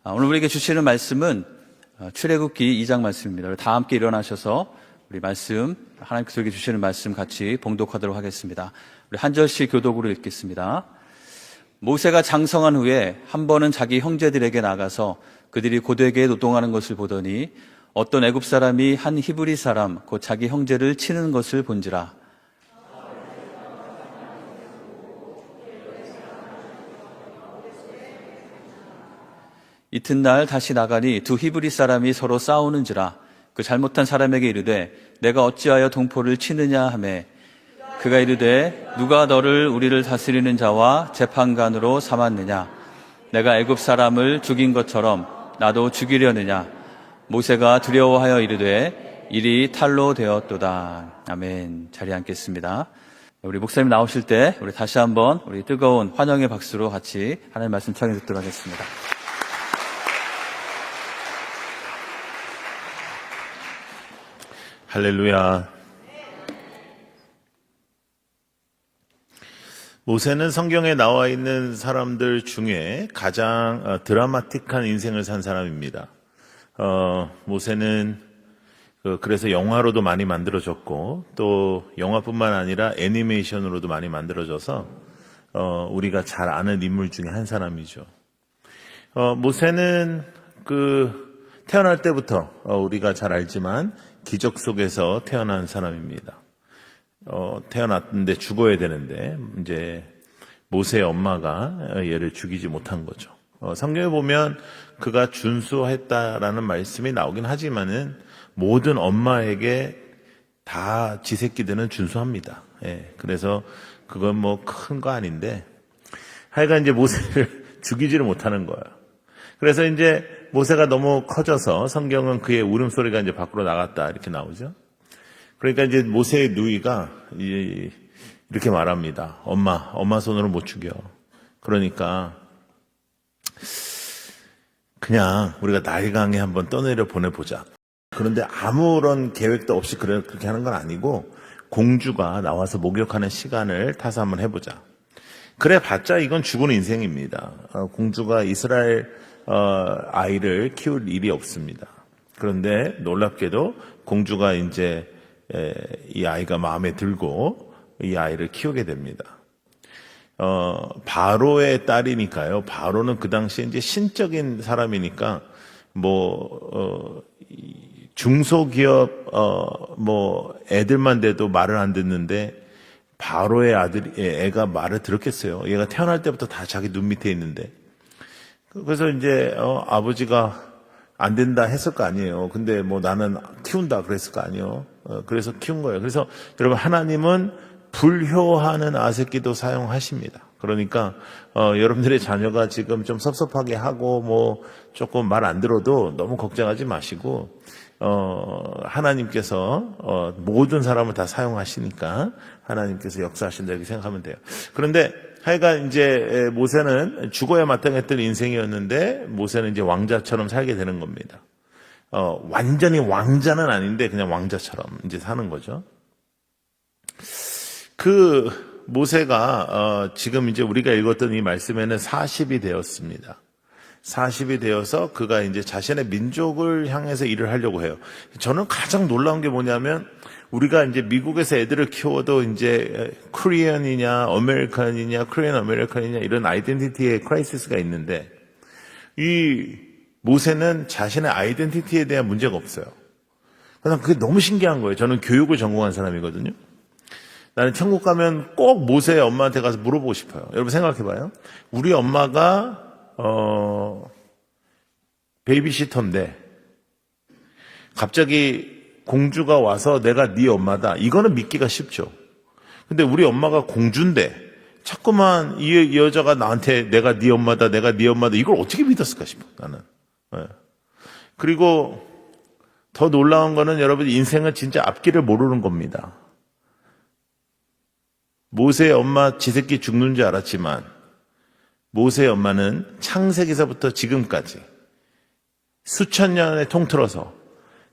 오늘 우리에게 주시는 말씀은 출애굽기 2장 말씀입니다. 다 함께 일어나셔서 우리 말씀, 하나님께서 우리에게 주시는 말씀 같이 봉독하도록 하겠습니다. 우리 한 절씩 교독으로 읽겠습니다. 모세가 장성한 후에 한 번은 자기 형제들에게 나가서 그들이 고되게 노동하는 것을 보더니 어떤 애굽 사람이 한 히브리 사람 곧 자기 형제를 치는 것을 본지라. 이튿날 다시 나가니 두 히브리 사람이 서로 싸우는지라. 그 잘못한 사람에게 이르되 내가 어찌하여 동포를 치느냐 하매 그가 이르되 누가 너를 우리를 다스리는 자와 재판관으로 삼았느냐. 내가 애굽 사람을 죽인 것처럼 나도 죽이려느냐. 모세가 두려워하여 이르되 일이 탈로 되었도다. 아멘. 자리에 앉겠습니다. 우리 목사님 나오실 때 우리 다시 한번 우리 뜨거운 환영의 박수로 같이 하나님의 말씀 청해 듣도록 하겠습니다. 할렐루야. 모세는 성경에 나와 있는 사람들 중에 가장 드라마틱한 인생을 산 사람입니다. 모세는 그래서 영화로도 많이 만들어졌고 또 영화뿐만 아니라 애니메이션으로도 많이 만들어져서 우리가 잘 아는 인물 중에 한 사람이죠. 모세는 태어날 때부터 우리가 잘 알지만 기적 속에서 태어난 사람입니다. 태어났는데 죽어야 되는데 이제 모세의 엄마가 얘를 죽이지 못한 거죠. 성경에 보면 그가 준수했다라는 말씀이 나오긴 하지만은 모든 엄마에게 다 지 새끼들은 준수합니다. 예, 그래서 그건 뭐 큰 거 아닌데 하여간 이제 모세를 죽이지를 못하는 거예요. 그래서 이제 모세가 너무 커져서 성경은 그의 울음소리가 이제 밖으로 나갔다 이렇게 나오죠. 그러니까 이제 모세의 누이가 이렇게 말합니다. 엄마 손으로 못 죽여. 그러니까 그냥 우리가 나일강에 한번 떠내려 보내보자. 그런데 아무런 계획도 없이 그렇게 하는 건 아니고 공주가 나와서 목욕하는 시간을 타서 한번 해보자. 그래 봤자 이건 죽은 인생입니다. 공주가 이스라엘 아이를 키울 일이 없습니다. 그런데 놀랍게도 공주가 이제 이 아이가 마음에 들고 이 아이를 키우게 됩니다. 바로의 딸이니까요. 바로는 그 당시에 이제 신적인 사람이니까 중소기업 애들만 돼도 말을 안 듣는데 바로의 애가 말을 들었겠어요. 얘가 태어날 때부터 다 자기 눈 밑에 있는데. 그래서 이제 아버지가 안 된다 했을 거 아니에요. 근데 나는 키운다 그랬을 거 아니에요. 그래서 키운 거예요. 그래서 여러분 하나님은 불효하는 아새끼도 사용하십니다. 그러니까 여러분들의 자녀가 지금 좀 섭섭하게 하고 조금 말 안 들어도 너무 걱정하지 마시고 하나님께서 모든 사람을 다 사용하시니까 하나님께서 역사하신다 이렇게 생각하면 돼요. 그런데 하여간 이제 모세는 죽어야 마땅했던 인생이었는데 모세는 이제 왕자처럼 살게 되는 겁니다. 완전히 왕자는 아닌데 그냥 왕자처럼 이제 사는 거죠. 모세가 지금 이제 우리가 읽었던 이 말씀에는 40이 되었습니다. 40이 되어서 그가 이제 자신의 민족을 향해서 일을 하려고 해요. 저는 가장 놀라운 게 뭐냐면 우리가 이제 미국에서 애들을 키워도 이제 코리안이냐 아메리칸이냐 코리안 아메리칸이냐 이런 아이덴티티의 크라이시스가 있는데 이 모세는 자신의 아이덴티티에 대한 문제가 없어요. 그래서 그게 너무 신기한 거예요. 저는 교육을 전공한 사람이거든요. 나는 천국 가면 꼭 모세의 엄마한테 가서 물어보고 싶어요. 여러분 생각해봐요. 우리 엄마가 베이비시터인데 갑자기 공주가 와서 내가 네 엄마다. 이거는 믿기가 쉽죠. 근데 우리 엄마가 공주인데 자꾸만 이 여자가 나한테 내가 네 엄마다 내가 네 엄마다 이걸 어떻게 믿었을까 싶어 나는. 네. 그리고 더 놀라운 거는 여러분 인생은 진짜 앞길을 모르는 겁니다. 모세의 엄마 지 새끼 죽는 줄 알았지만 모세의 엄마는 창세기서부터 지금까지 수천 년에 통틀어서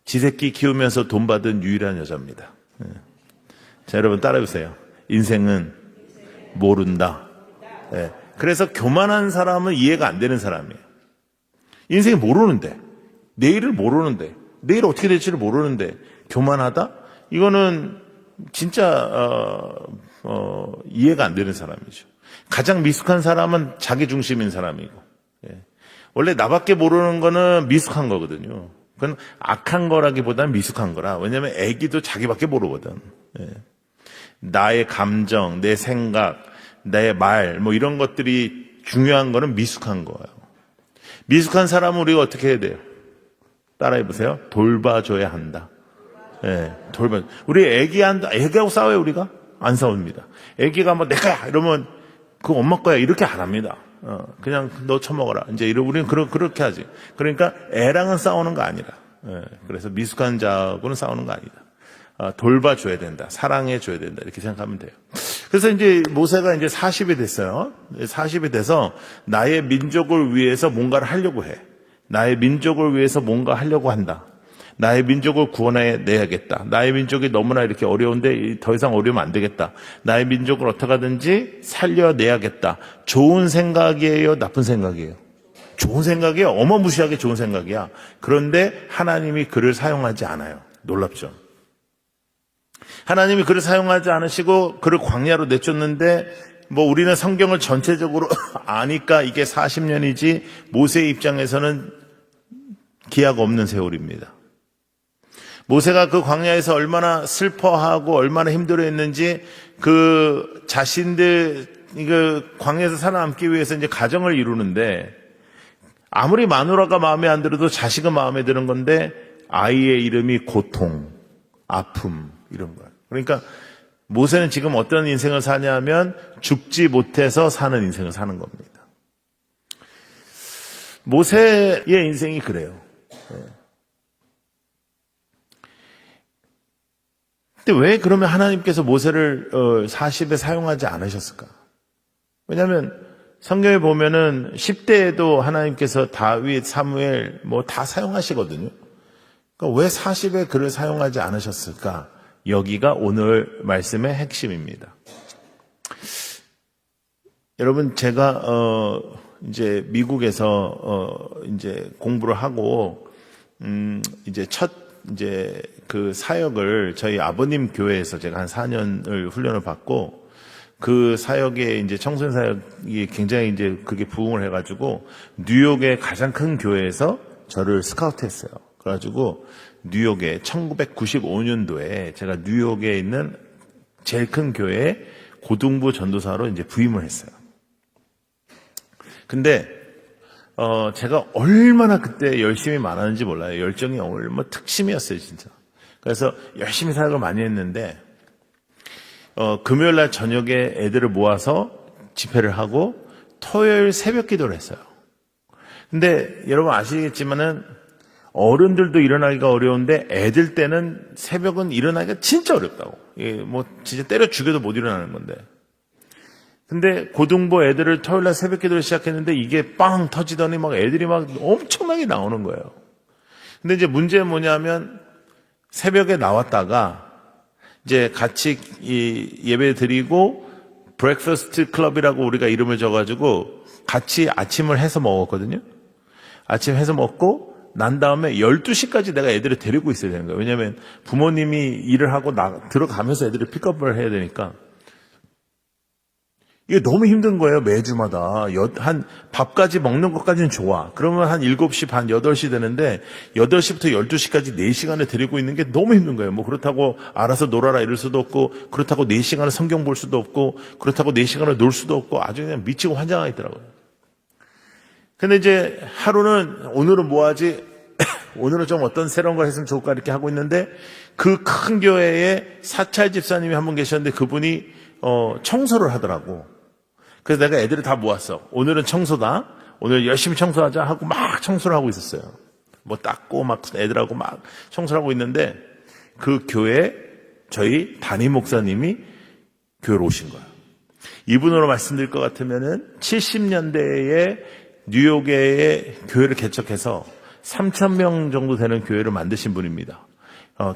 지 새끼 키우면서 돈 받은 유일한 여자입니다. 자, 여러분 따라해보세요. 인생은 모른다. 네. 그래서 교만한 사람은 이해가 안 되는 사람이에요. 인생이 모르는데, 내일을 모르는데, 내일 어떻게 될지를 모르는데 교만하다? 이거는 진짜 이해가 안 되는 사람이죠. 가장 미숙한 사람은 자기 중심인 사람이고, 예. 원래 나밖에 모르는 거는 미숙한 거거든요. 그건 악한 거라기보다는 미숙한 거라. 왜냐하면 애기도 자기밖에 모르거든. 예. 나의 감정, 내 생각, 내 말, 뭐 이런 것들이 중요한 거는 미숙한 거예요. 미숙한 사람은 우리가 어떻게 해야 돼요? 따라해 보세요. 돌봐줘야 한다. 예, 우리 애기하고 싸워요, 우리가? 안 싸웁니다. 애기가 뭐 내 거야! 이러면 그거 엄마 거야. 이렇게 안 합니다. 그냥 너 처먹어라. 이제 우리는 그렇게 하지. 그러니까 애랑은 싸우는 거 아니라. 예, 그래서 미숙한 자하고는 싸우는 거 아니다. 돌봐줘야 된다. 사랑해줘야 된다. 이렇게 생각하면 돼요. 그래서 이제 모세가 이제 40이 됐어요. 40이 돼서 나의 민족을 위해서 뭔가를 하려고 해. 나의 민족을 위해서 뭔가 하려고 한다. 나의 민족을 구원해 내야겠다. 나의 민족이 너무나 이렇게 어려운데 더 이상 어려우면 안 되겠다. 나의 민족을 어떻게 하든지 살려내야겠다. 좋은 생각이에요? 나쁜 생각이에요? 좋은 생각이에요. 어마무시하게 좋은 생각이야. 그런데 하나님이 그를 사용하지 않아요. 놀랍죠? 하나님이 그를 사용하지 않으시고 그를 광야로 내쫓는데 뭐 우리는 성경을 전체적으로 아니까 이게 40년이지 모세의 입장에서는 기약 없는 세월입니다. 모세가 그 광야에서 얼마나 슬퍼하고 얼마나 힘들어했는지 그 자신들 그 광야에서 살아남기 위해서 이제 가정을 이루는데 아무리 마누라가 마음에 안 들어도 자식은 마음에 드는 건데 아이의 이름이 고통, 아픔 이런 거예요. 그러니까 모세는 지금 어떤 인생을 사냐면 죽지 못해서 사는 인생을 사는 겁니다. 모세의 인생이 그래요. 근데 왜 그러면 하나님께서 모세를 40에 사용하지 않으셨을까? 왜냐하면 성경에 보면은 10대에도 하나님께서 다윗, 사무엘 뭐 다 사용하시거든요. 그러니까 왜 40에 그를 사용하지 않으셨을까? 여기가 오늘 말씀의 핵심입니다. 여러분 제가 이제 미국에서 이제 공부를 하고 이제 이제 그 사역을 저희 아버님 교회에서 제가 한 4년을 훈련을 받고 그 사역에 이제 청소년 사역이 굉장히 이제 그게 부흥을 해가지고 뉴욕의 가장 큰 교회에서 저를 스카우트했어요. 그래가지고 뉴욕에 1995년도에 제가 뉴욕에 있는 제일 큰 교회에 고등부 전도사로 이제 부임을 했어요. 근데 제가 얼마나 그때 열심히 많았는지 몰라요. 열정이 얼마나 특심이었어요, 진짜. 그래서 열심히 사역을 많이 했는데 금요일 날 저녁에 애들을 모아서 집회를 하고 토요일 새벽 기도를 했어요. 근데 여러분 아시겠지만은 어른들도 일어나기가 어려운데 애들 때는 새벽은 일어나기가 진짜 어렵다고. 뭐 진짜 때려 죽여도 못 일어나는 건데. 근데 고등부 애들을 토요일 날 새벽 기도를 시작했는데 이게 빵 터지더니 막 애들이 막 엄청나게 나오는 거예요. 근데 이제 문제는 뭐냐면 새벽에 나왔다가 이제 같이 예배 드리고 브렉퍼스트 클럽이라고 우리가 이름을 줘가지고 같이 아침을 해서 먹었거든요. 아침 해서 먹고 난 다음에 12시까지 내가 애들을 데리고 있어야 되는 거예요. 왜냐하면 부모님이 일을 하고 들어가면서 애들을 픽업을 해야 되니까. 이게 너무 힘든 거예요, 매주마다. 한 밥까지 먹는 것까지는 좋아. 그러면 한 7시 반, 8시 되는데 8시부터 12시까지 4시간을 데리고 있는 게 너무 힘든 거예요. 뭐 그렇다고 알아서 놀아라 이럴 수도 없고, 그렇다고 4시간을 성경 볼 수도 없고, 그렇다고 4시간을 놀 수도 없고, 아주 그냥 미치고 환장하겠더라고요. 근데 이제 하루는 오늘은 뭐 하지? 오늘은 좀 어떤 새로운 걸 했으면 좋을까 이렇게 하고 있는데 그 큰 교회에 사찰 집사님이 한 분 계셨는데 그분이 청소를 하더라고. 그래서 내가 애들을 다 모았어. 오늘은 청소다. 오늘 열심히 청소하자 하고 막 청소를 하고 있었어요. 뭐 닦고 막 애들하고 막 청소를 하고 있는데 그 교회 저희 담임 목사님이 교회로 오신 거예요. 이분으로 말씀드릴 것 같으면은 70년대에 뉴욕에 교회를 개척해서 3,000명 정도 되는 교회를 만드신 분입니다.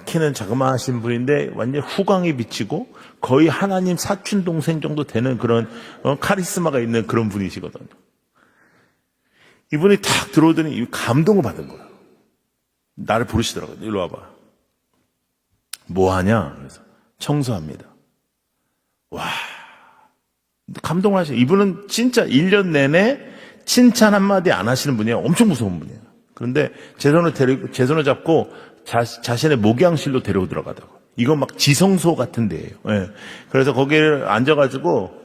키는 자그마하신 분인데 완전 후광이 비치고 거의 하나님 사촌 동생 정도 되는 그런 카리스마가 있는 그런 분이시거든요. 이분이 탁 들어오더니 감동을 받은 거야. 나를 부르시더라고요. 일로 와봐. 뭐 하냐? 그래서 청소합니다. 와, 감동을 하시죠. 이분은 진짜 1년 내내 칭찬 한마디 안 하시는 분이에요. 엄청 무서운 분이에요. 그런데 제 손을 잡고 자신의 목양실로 데려오더라고요. 이건 막 지성소 같은 데예요. 예. 그래서 거기에 앉아가지고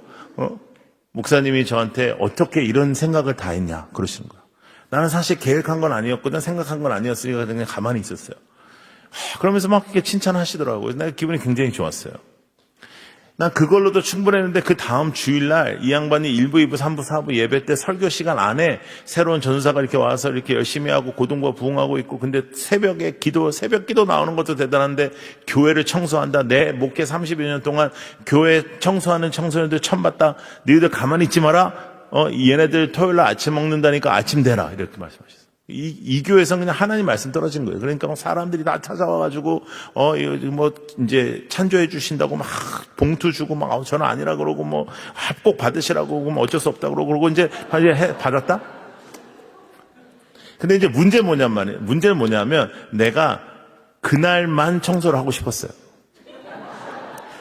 목사님이 저한테 어떻게 이런 생각을 다 했냐 그러시는 거예요. 나는 사실 계획한 건 아니었거든, 생각한 건 아니었으니까 그냥 가만히 있었어요. 그러면서 막 이렇게 칭찬하시더라고요. 나 기분이 굉장히 좋았어요. 난 그걸로도 충분했는데 그 다음 주일날 이 양반이 1부, 2부, 3부, 4부 예배 때 설교 시간 안에 새로운 전사가 이렇게 와서 이렇게 열심히 하고 고등과 부흥하고 있고, 근데 새벽 기도 나오는 것도 대단한데 교회를 청소한다. 내 목회 30여 년 동안 교회 청소하는 청소년들 처음 봤다. 너희들 가만히 있지 마라. 얘네들 토요일날 아침 먹는다니까 아침 대라. 이렇게 말씀하셨어요. 이 교회에서 그냥 하나님 말씀 떨어진 거예요. 그러니까 사람들이 다 찾아와가지고, 이제 찬조해 주신다고 막 봉투 주고 막, 저는 아니라 그러고 꼭 받으시라고 그러고 어쩔 수 없다 그러고 이제 받았다? 근데 이제 문제는 뭐냐면 내가 그날만 청소를 하고 싶었어요.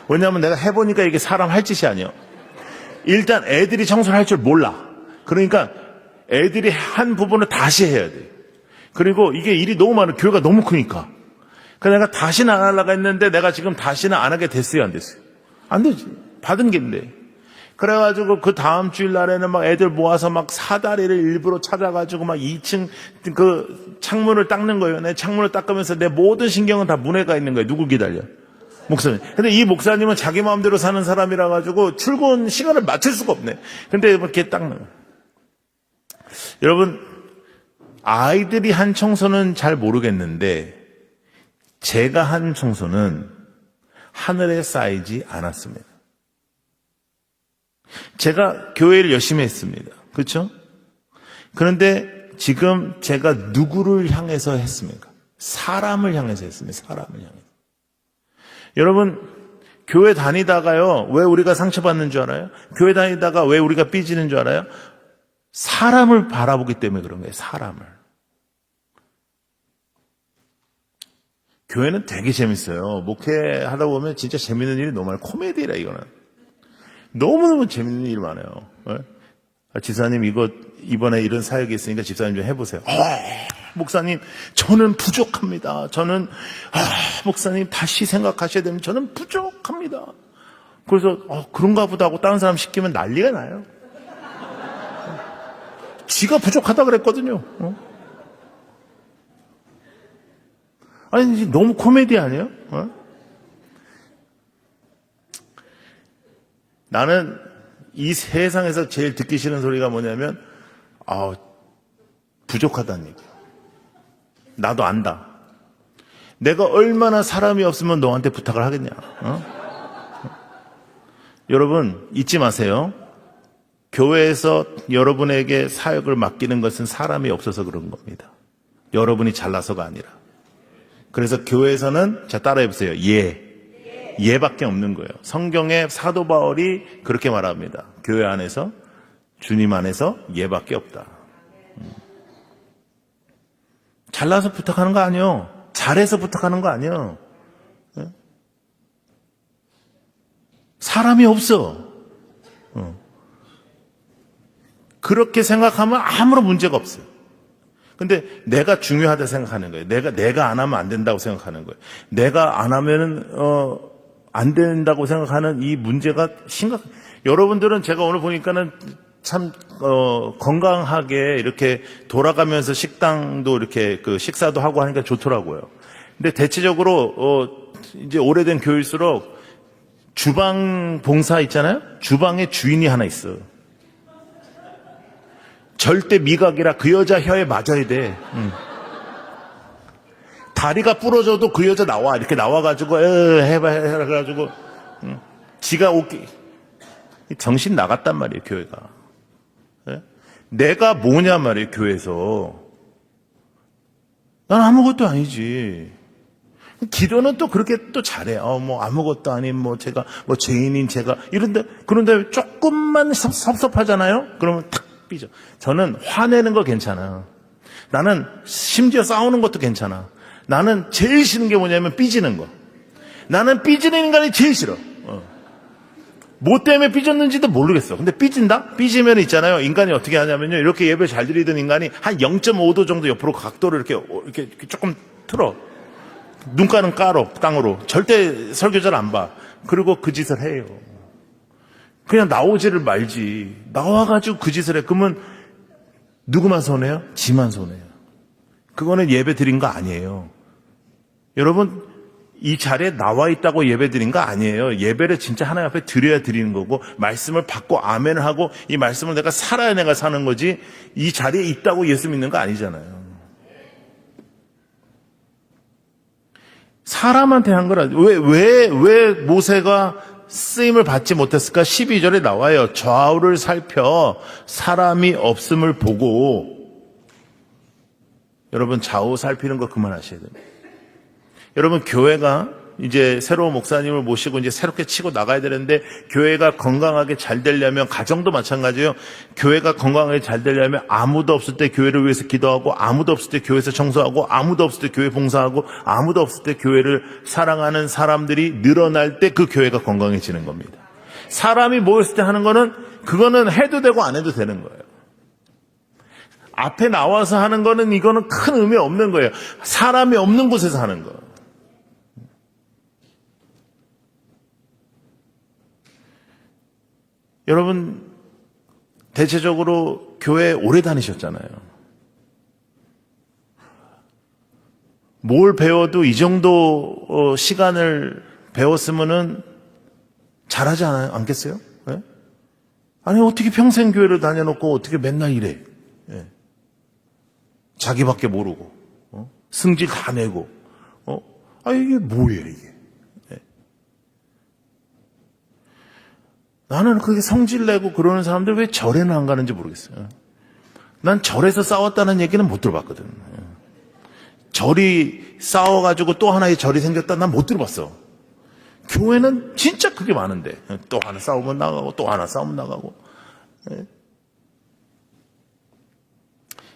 왜냐하면 내가 해보니까 이게 사람 할 짓이 아니에요. 일단 애들이 청소를 할 줄 몰라. 그러니까 애들이 한 부분을 다시 해야 돼. 그리고 이게 일이 너무 많아. 교회가 너무 크니까. 그래서 내가 다시는 안 하려고 했는데 내가 지금 다시는 안 하게 됐어요, 안 됐어요? 안 되지. 받은 게인데. 그래가지고 그 다음 주일 날에는 막 애들 모아서 막 사다리를 일부러 찾아가지고 막 2층 그 창문을 닦는 거예요. 내 창문을 닦으면서 내 모든 신경은 다 문에 가 있는 거예요. 누구 기다려? 목사님. 근데 이 목사님은 자기 마음대로 사는 사람이라 가지고 출근 시간을 맞출 수가 없네. 근데 이렇게 닦는 거예요. 여러분, 아이들이 한 청소는 잘 모르겠는데 제가 한 청소는 하늘에 쌓이지 않았습니다. 제가 교회를 열심히 했습니다. 그렇죠? 그런데 지금 제가 누구를 향해서 했습니까? 사람을 향해서 했습니다. 사람을 향해서. 여러분, 교회 다니다가요, 왜 우리가 상처받는 줄 알아요? 교회 다니다가 왜 우리가 삐지는 줄 알아요? 사람을 바라보기 때문에 그런 거예요. 사람을. 교회는 되게 재밌어요. 목회하다 보면 진짜 재밌는 일이 너무 많아요. 코미디라 이거는. 너무너무 재밌는 일이 많아요. 집사님 이번에 이런 사역이 있으니까 집사님 좀 해보세요. 목사님 저는 부족합니다. 목사님 다시 생각하셔야 됩니다. 저는 부족합니다. 그래서 그런가 보다 하고 다른 사람 시키면 난리가 나요. 지가 부족하다 그랬거든요. 아니 너무 코미디 아니에요? 나는 이 세상에서 제일 듣기 싫은 소리가 뭐냐면 부족하다는 얘기야. 나도 안다. 내가 얼마나 사람이 없으면 너한테 부탁을 하겠냐. 여러분 잊지 마세요. 교회에서 여러분에게 사역을 맡기는 것은 사람이 없어서 그런 겁니다. 여러분이 잘나서가 아니라. 그래서 교회에서는 자 따라해보세요. 예밖에 없는 거예요. 성경에 사도 바울이 그렇게 말합니다. 교회 안에서 주님 안에서 예밖에 없다. 잘나서 부탁하는 거 아니에요. 잘해서 부탁하는 거 아니에요. 사람이 없어. 그렇게 생각하면 아무런 문제가 없어요. 근데 내가 중요하다 생각하는 거예요. 내가 안 하면 안 된다고 생각하는 거예요. 내가 안 하면은 안 된다고 생각하는 이 문제가 여러분들은 제가 오늘 보니까는 참 건강하게 이렇게 돌아가면서 식당도 이렇게 그 식사도 하고 하니까 좋더라고요. 근데 대체적으로 이제 오래된 교회일수록 주방 봉사 있잖아요. 주방에 주인이 하나 있어. 절대 미각이라 그 여자 혀에 맞아야 돼. 다리가 부러져도 그 여자 나와. 이렇게 나와가지고 해봐 그래가지고 지가 오기 정신 나갔단 말이에요. 교회가. 내가 뭐냐 말이에요. 교회에서 난 아무것도 아니지. 기도는 또 그렇게 또 잘해. 아무것도 아닌 제가 죄인인 제가 그런데 조금만 섭섭하잖아요. 그러면 탁 삐져. 저는 화내는 거 괜찮아. 나는 심지어 싸우는 것도 괜찮아. 나는 제일 싫은 게 뭐냐면 삐지는 거. 나는 삐지는 인간이 제일 싫어. 뭐 때문에 삐졌는지도 모르겠어. 근데 삐진다? 삐지면 있잖아요. 인간이 어떻게 하냐면요. 이렇게 예배 잘 드리던 인간이 한 0.5도 정도 옆으로 각도를 이렇게 조금 틀어. 눈가는 깔어, 땅으로. 절대 설교자를 안 봐. 그리고 그 짓을 해요. 그냥 나오지를 말지. 나와가지고 그 짓을 해. 그러면 누구만 손해요? 지만 손해요. 그거는 예배 드린 거 아니에요. 여러분, 이 자리에 나와 있다고 예배 드린 거 아니에요. 예배를 진짜 하나님 앞에 드려야 드리는 거고, 말씀을 받고 아멘을 하고, 이 말씀을 내가 살아야 내가 사는 거지, 이 자리에 있다고 예수 믿는 거 아니잖아요. 사람한테 한 거라. 왜 모세가 쓰임을 받지 못했을까? 12절에 나와요. 좌우를 살펴 사람이 없음을 보고. 여러분, 좌우 살피는 거 그만하셔야 됩니다. 여러분, 교회가 이제 새로운 목사님을 모시고 이제 새롭게 치고 나가야 되는데, 교회가 건강하게 잘 되려면, 가정도 마찬가지예요. 교회가 건강하게 잘 되려면 아무도 없을 때 교회를 위해서 기도하고, 아무도 없을 때 교회에서 청소하고, 아무도 없을 때 교회 봉사하고, 아무도 없을 때 교회를 사랑하는 사람들이 늘어날 때 그 교회가 건강해지는 겁니다. 사람이 모였을 때 하는 거는, 그거는 해도 되고 안 해도 되는 거예요. 앞에 나와서 하는 거는, 이거는 큰 의미 없는 거예요. 사람이 없는 곳에서 하는 거. 여러분, 대체적으로 교회 오래 다니셨잖아요. 뭘 배워도 이 정도 시간을 배웠으면은 잘하지 않겠어요? 네? 아니, 어떻게 평생 교회를 다녀놓고 어떻게 맨날 이래? 네. 자기밖에 모르고, 승질 다 내고, 이게 뭐예요, 이게? 나는 그게 성질 내고 그러는 사람들 왜 절에는 안 가는지 모르겠어요. 난 절에서 싸웠다는 얘기는 못 들어봤거든. 절이 싸워가지고 또 하나의 절이 생겼다 난 못 들어봤어. 교회는 진짜 그게 많은데 또 하나 싸우면 나가고 또 하나 싸우면 나가고.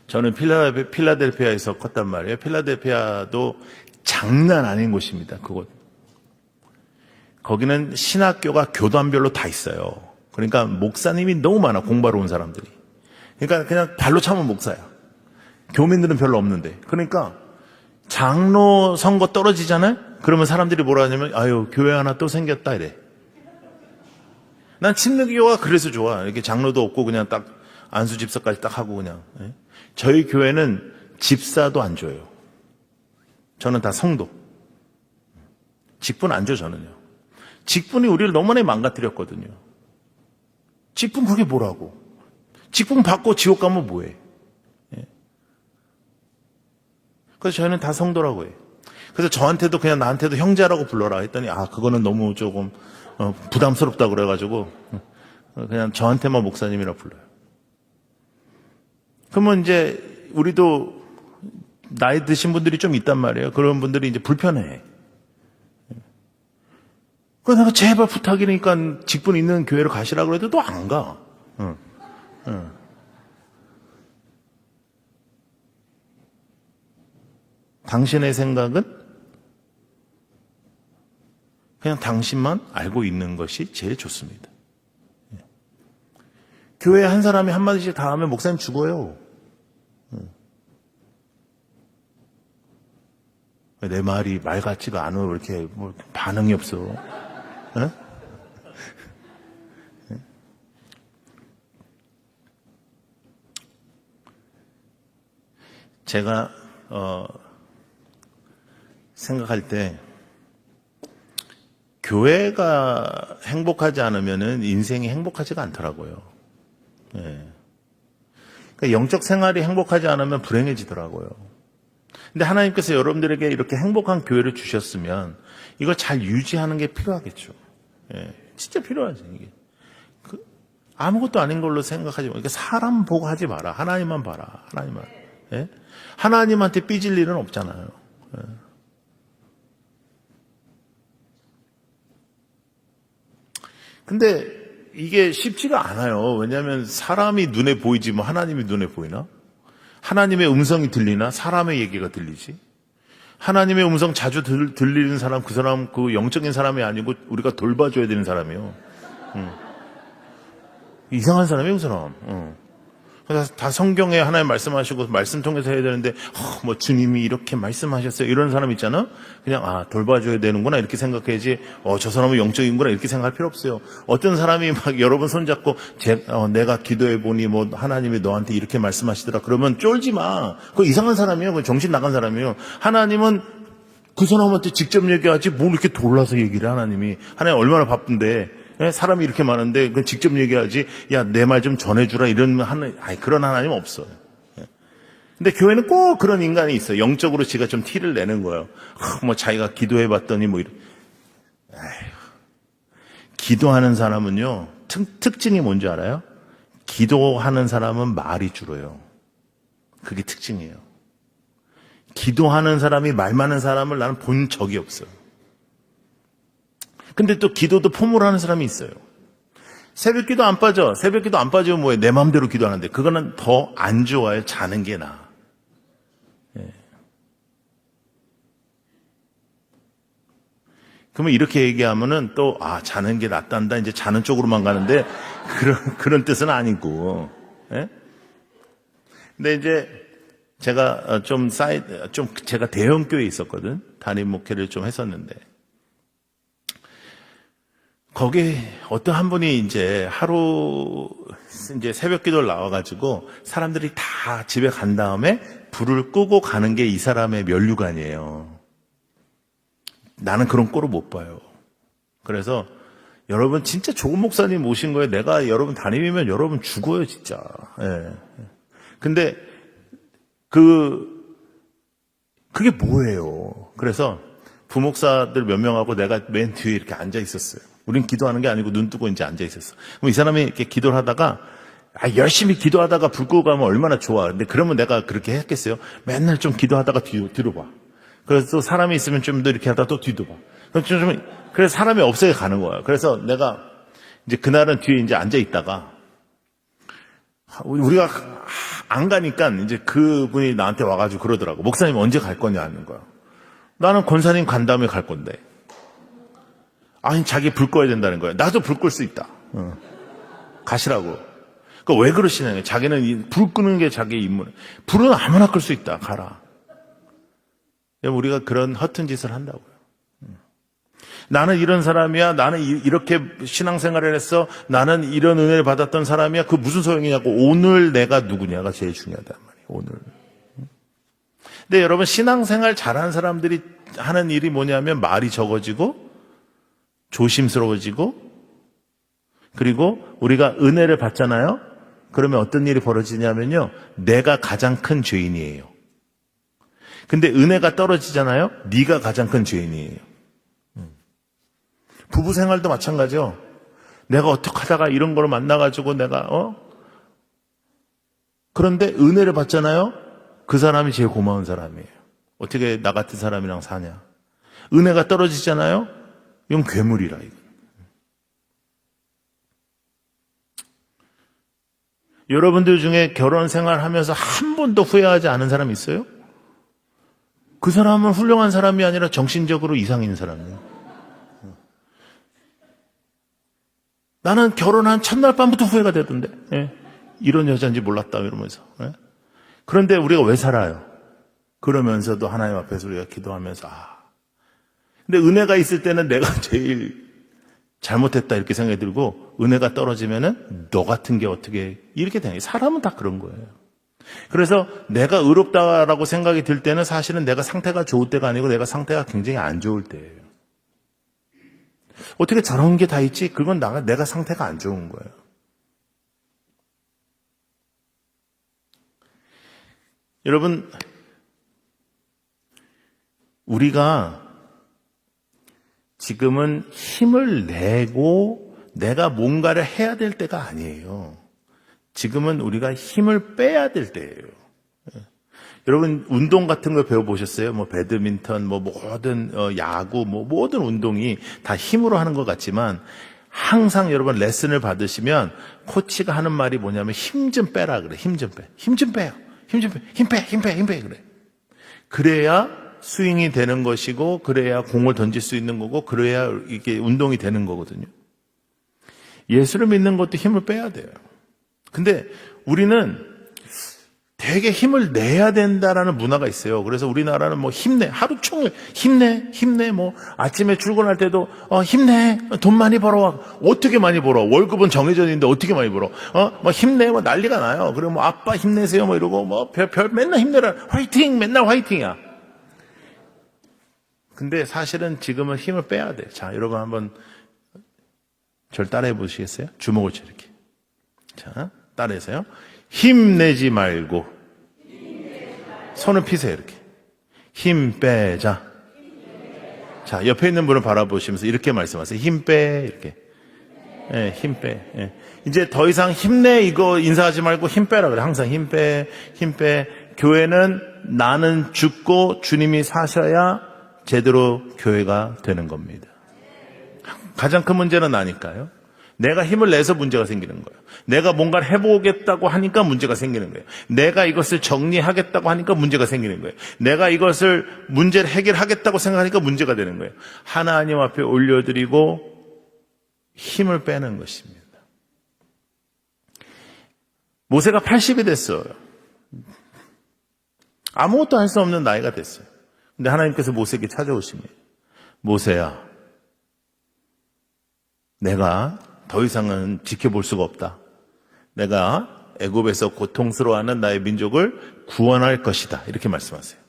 저는 필라델피아에서 컸단 말이에요. 필라델피아도 장난 아닌 곳입니다. 그곳. 거기는 신학교가 교단별로 다 있어요. 그러니까 목사님이 너무 많아, 공부하러 온 사람들이. 그러니까 그냥 발로 차면 목사야. 교민들은 별로 없는데. 그러니까 장로 선거 떨어지잖아요? 그러면 사람들이 뭐라 하냐면, 아유, 교회 하나 또 생겼다, 이래. 난 침례교가 그래서 좋아. 이렇게 장로도 없고 그냥 딱 안수 집사까지 딱 하고 그냥. 저희 교회는 집사도 안 줘요. 저는 다 성도. 직분 안 줘, 저는요. 직분이 우리를 너무 많이 망가뜨렸거든요. 직분 그게 뭐라고? 직분 받고 지옥 가면 뭐해? 그래서 저희는 다 성도라고 해요. 그래서 저한테도 그냥 나한테도 형제라고 불러라 했더니 그거는 너무 조금 부담스럽다 그래가지고 그냥 저한테만 목사님이라 불러요. 그러면 이제 우리도 나이 드신 분들이 좀 있단 말이에요. 그런 분들이 이제 불편해. 그래서 내가 제발 부탁이니까 직분 있는 교회로 가시라고 해도 또 안 가. 당신의 생각은 그냥 당신만 알고 있는 것이 제일 좋습니다. 교회에 한 사람이 한마디씩 다 하면 목사님 죽어요. 내 말이 말 같지가 않아. 왜 이렇게 반응이 없어? 제가 생각할 때 교회가 행복하지 않으면은 인생이 행복하지가 않더라고요. 그러니까 영적 생활이 행복하지 않으면 불행해지더라고요. 근데 하나님께서 여러분들에게 이렇게 행복한 교회를 주셨으면 이걸 잘 유지하는 게 필요하겠죠. 진짜 필요하지, 이게. 아무것도 아닌 걸로 생각하지 마. 그러니까 사람 보고 하지 마라. 하나님만 봐라. 하나님만. 하나님한테 삐질 일은 없잖아요. 근데 이게 쉽지가 않아요. 왜냐하면 사람이 눈에 보이지 뭐 하나님이 눈에 보이나? 하나님의 음성이 들리나? 사람의 얘기가 들리지? 하나님의 음성 자주 들리는 사람, 그 사람 그 영적인 사람이 아니고 우리가 돌봐줘야 되는 사람이요. 이상한 사람이에요, 그 사람. 그래서 다 성경에 하나님 말씀하시고 말씀 통해서 해야 되는데 뭐 주님이 이렇게 말씀하셨어요 이런 사람 있잖아. 그냥 돌봐줘야 되는구나 이렇게 생각해야지. 저 사람은 영적인구나 이렇게 생각할 필요 없어요. 어떤 사람이 막 여러분 손잡고 내가 기도해 보니 뭐 하나님이 너한테 이렇게 말씀하시더라 그러면 쫄지 마. 그거 이상한 사람이에요. 그거 정신 나간 사람이에요. 하나님은 그 사람한테 직접 얘기하지 뭘 이렇게 돌라서 얘기를 하나님 얼마나 바쁜데. 사람이 이렇게 많은데 그 직접 얘기하지. 야, 내 말 좀 전해주라 이런 그런 하나님 없어요. 근데 교회는 꼭 그런 인간이 있어요. 영적으로 지가 좀 티를 내는 거예요. 뭐 자기가 기도해봤더니 뭐 이런. 기도하는 사람은요 특징이 뭔지 알아요? 기도하는 사람은 말이 줄어요. 그게 특징이에요. 기도하는 사람이 말 많은 사람을 나는 본 적이 없어요. 근데 또 기도도 폼으로 하는 사람이 있어요. 새벽기도 안 빠져. 새벽기도 안 빠지면 뭐예요? 내 마음대로 기도하는데 그거는 더 안 좋아요. 자는 게 나아. 그러면 이렇게 얘기하면은 또 자는 게 낫단다. 이제 자는 쪽으로만 가는데 그런 뜻은 아니고. 근데 이제 제가 좀 제가 대형 교회에 있었거든. 담임 목회를 좀 했었는데. 거기 어떤 한 분이 이제 하루 이제 새벽 기도를 나와가지고 사람들이 다 집에 간 다음에 불을 끄고 가는 게 이 사람의 면류관이에요. 나는 그런 꼴을 못 봐요. 그래서 여러분 진짜 좋은 목사님 모신 거예요. 내가 여러분 담임이면 여러분 죽어요 진짜. 근데 그게 뭐예요? 그래서 부목사들 몇 명하고 내가 맨 뒤에 이렇게 앉아 있었어요. 우린 기도하는 게 아니고 눈 뜨고 이제 앉아 있었어. 그럼 이 사람이 이렇게 기도를 하다가 열심히 기도하다가 불 끄고 가면 얼마나 좋아. 근데 그러면 내가 그렇게 했겠어요? 맨날 좀 기도하다가 뒤로 봐. 그래서 또 사람이 있으면 좀 더 이렇게 하다가 또 뒤도 봐. 그래서 사람이 없어야 가는 거야. 그래서 내가 이제 그날은 뒤에 이제 앉아 있다가 우리가 안 가니까 이제 그분이 나한테 와가지고 그러더라고. 목사님 언제 갈 거냐 하는 거야. 나는 권사님 간 다음에 갈 건데. 자기 불 꺼야 된다는 거야. 나도 불 끌 수 있다. 가시라고. 그러니까 왜 그러시냐면 자기는 불 끄는 게 자기 임무. 불은 아무나 끌 수 있다. 가라. 우리가 그런 허튼 짓을 한다고요. 나는 이런 사람이야. 나는 이렇게 신앙생활을 했어. 나는 이런 은혜를 받았던 사람이야. 그 무슨 소용이냐고. 오늘 내가 누구냐가 제일 중요하단 말이에요. 오늘. 근데 여러분 신앙생활 잘하는 사람들이 하는 일이 뭐냐면 말이 적어지고 조심스러워지고 그리고 우리가 은혜를 받잖아요. 그러면 어떤 일이 벌어지냐면요. 내가 가장 큰 죄인이에요. 근데 은혜가 떨어지잖아요. 네가 가장 큰 죄인이에요. 부부 생활도 마찬가지죠. 내가 어떻게 하다가 이런 걸 만나가지고 내가 그런데 은혜를 받잖아요. 그 사람이 제일 고마운 사람이에요. 어떻게 나 같은 사람이랑 사냐. 은혜가 떨어지잖아요. 이건 괴물이라 이거. 여러분들 중에 결혼 생활하면서 한 번도 후회하지 않은 사람 있어요? 그 사람은 훌륭한 사람이 아니라 정신적으로 이상인 사람이에요. 나는 결혼한 첫날 밤부터 후회가 되던데. 이런 여자인지 몰랐다 이러면서. 그런데 우리가 왜 살아요? 그러면서도 하나님 앞에서 우리가 기도하면서 근데 은혜가 있을 때는 내가 제일 잘못했다 이렇게 생각이 들고 은혜가 떨어지면은 너 같은 게 어떻게 이렇게 되냐. 사람은 다 그런 거예요. 그래서 내가 의롭다라고 생각이 들 때는 사실은 내가 상태가 좋을 때가 아니고 내가 상태가 굉장히 안 좋을 때예요. 어떻게 저런 게 다 있지? 그건 내가 상태가 안 좋은 거예요. 여러분, 우리가 지금은 힘을 내고 내가 뭔가를 해야 될 때가 아니에요. 지금은 우리가 힘을 빼야 될 때예요. 여러분 운동 같은 거 배워보셨어요? 뭐 배드민턴, 뭐 모든 야구, 뭐 모든 운동이 다 힘으로 하는 것 같지만 항상 여러분 레슨을 받으시면 코치가 하는 말이 뭐냐면 힘 좀 빼라 그래. 힘 좀 빼. 힘 좀 빼요. 힘 좀 빼. 힘 빼. 그래. 그래야 스윙이 되는 것이고, 그래야 공을 던질 수 있는 거고, 그래야 이게 운동이 되는 거거든요. 예수를 믿는 것도 힘을 빼야 돼요. 근데 우리는 되게 힘을 내야 된다라는 문화가 있어요. 그래서 우리나라는 뭐 힘내, 하루 종일 힘내, 뭐 아침에 출근할 때도 힘내, 돈 많이 벌어와. 어떻게 많이 벌어? 월급은 정해져 있는데 어떻게 많이 벌어? 뭐 힘내, 뭐 난리가 나요. 그리고 뭐 아빠 힘내세요, 뭐 이러고 뭐 맨날 힘내라, 화이팅, 맨날 화이팅이야. 근데 사실은 지금은 힘을 빼야 돼. 자, 여러분 한번 절 따라해 보시겠어요? 주먹을 쳐 이렇게. 자, 따라해서요. 힘내지 말고 손을 피세요. 이렇게 힘 빼자. 자, 옆에 있는 분을 바라보시면서 이렇게 말씀하세요. 힘 빼. 이렇게. 예, 힘 빼. 예. 이제 더 이상 힘내 이거 인사하지 말고 힘 빼라 그래. 항상 힘 빼. 교회는 나는 죽고 주님이 사셔야 제대로 교회가 되는 겁니다. 가장 큰 문제는 나니까요. 내가 힘을 내서 문제가 생기는 거예요. 내가 뭔가를 해보겠다고 하니까 문제가 생기는 거예요. 내가 이것을 정리하겠다고 하니까 문제가 생기는 거예요. 내가 이것을 문제를 해결하겠다고 생각하니까 문제가 되는 거예요. 하나님 앞에 올려드리고 힘을 빼는 것입니다. 모세가 80이 됐어요. 아무것도 할 수 없는 나이가 됐어요. 근데 하나님께서 모세에게 찾아오십니다. 모세야, 내가 더 이상은 지켜볼 수가 없다. 내가 애굽에서 고통스러워하는 나의 민족을 구원할 것이다. 이렇게 말씀하세요.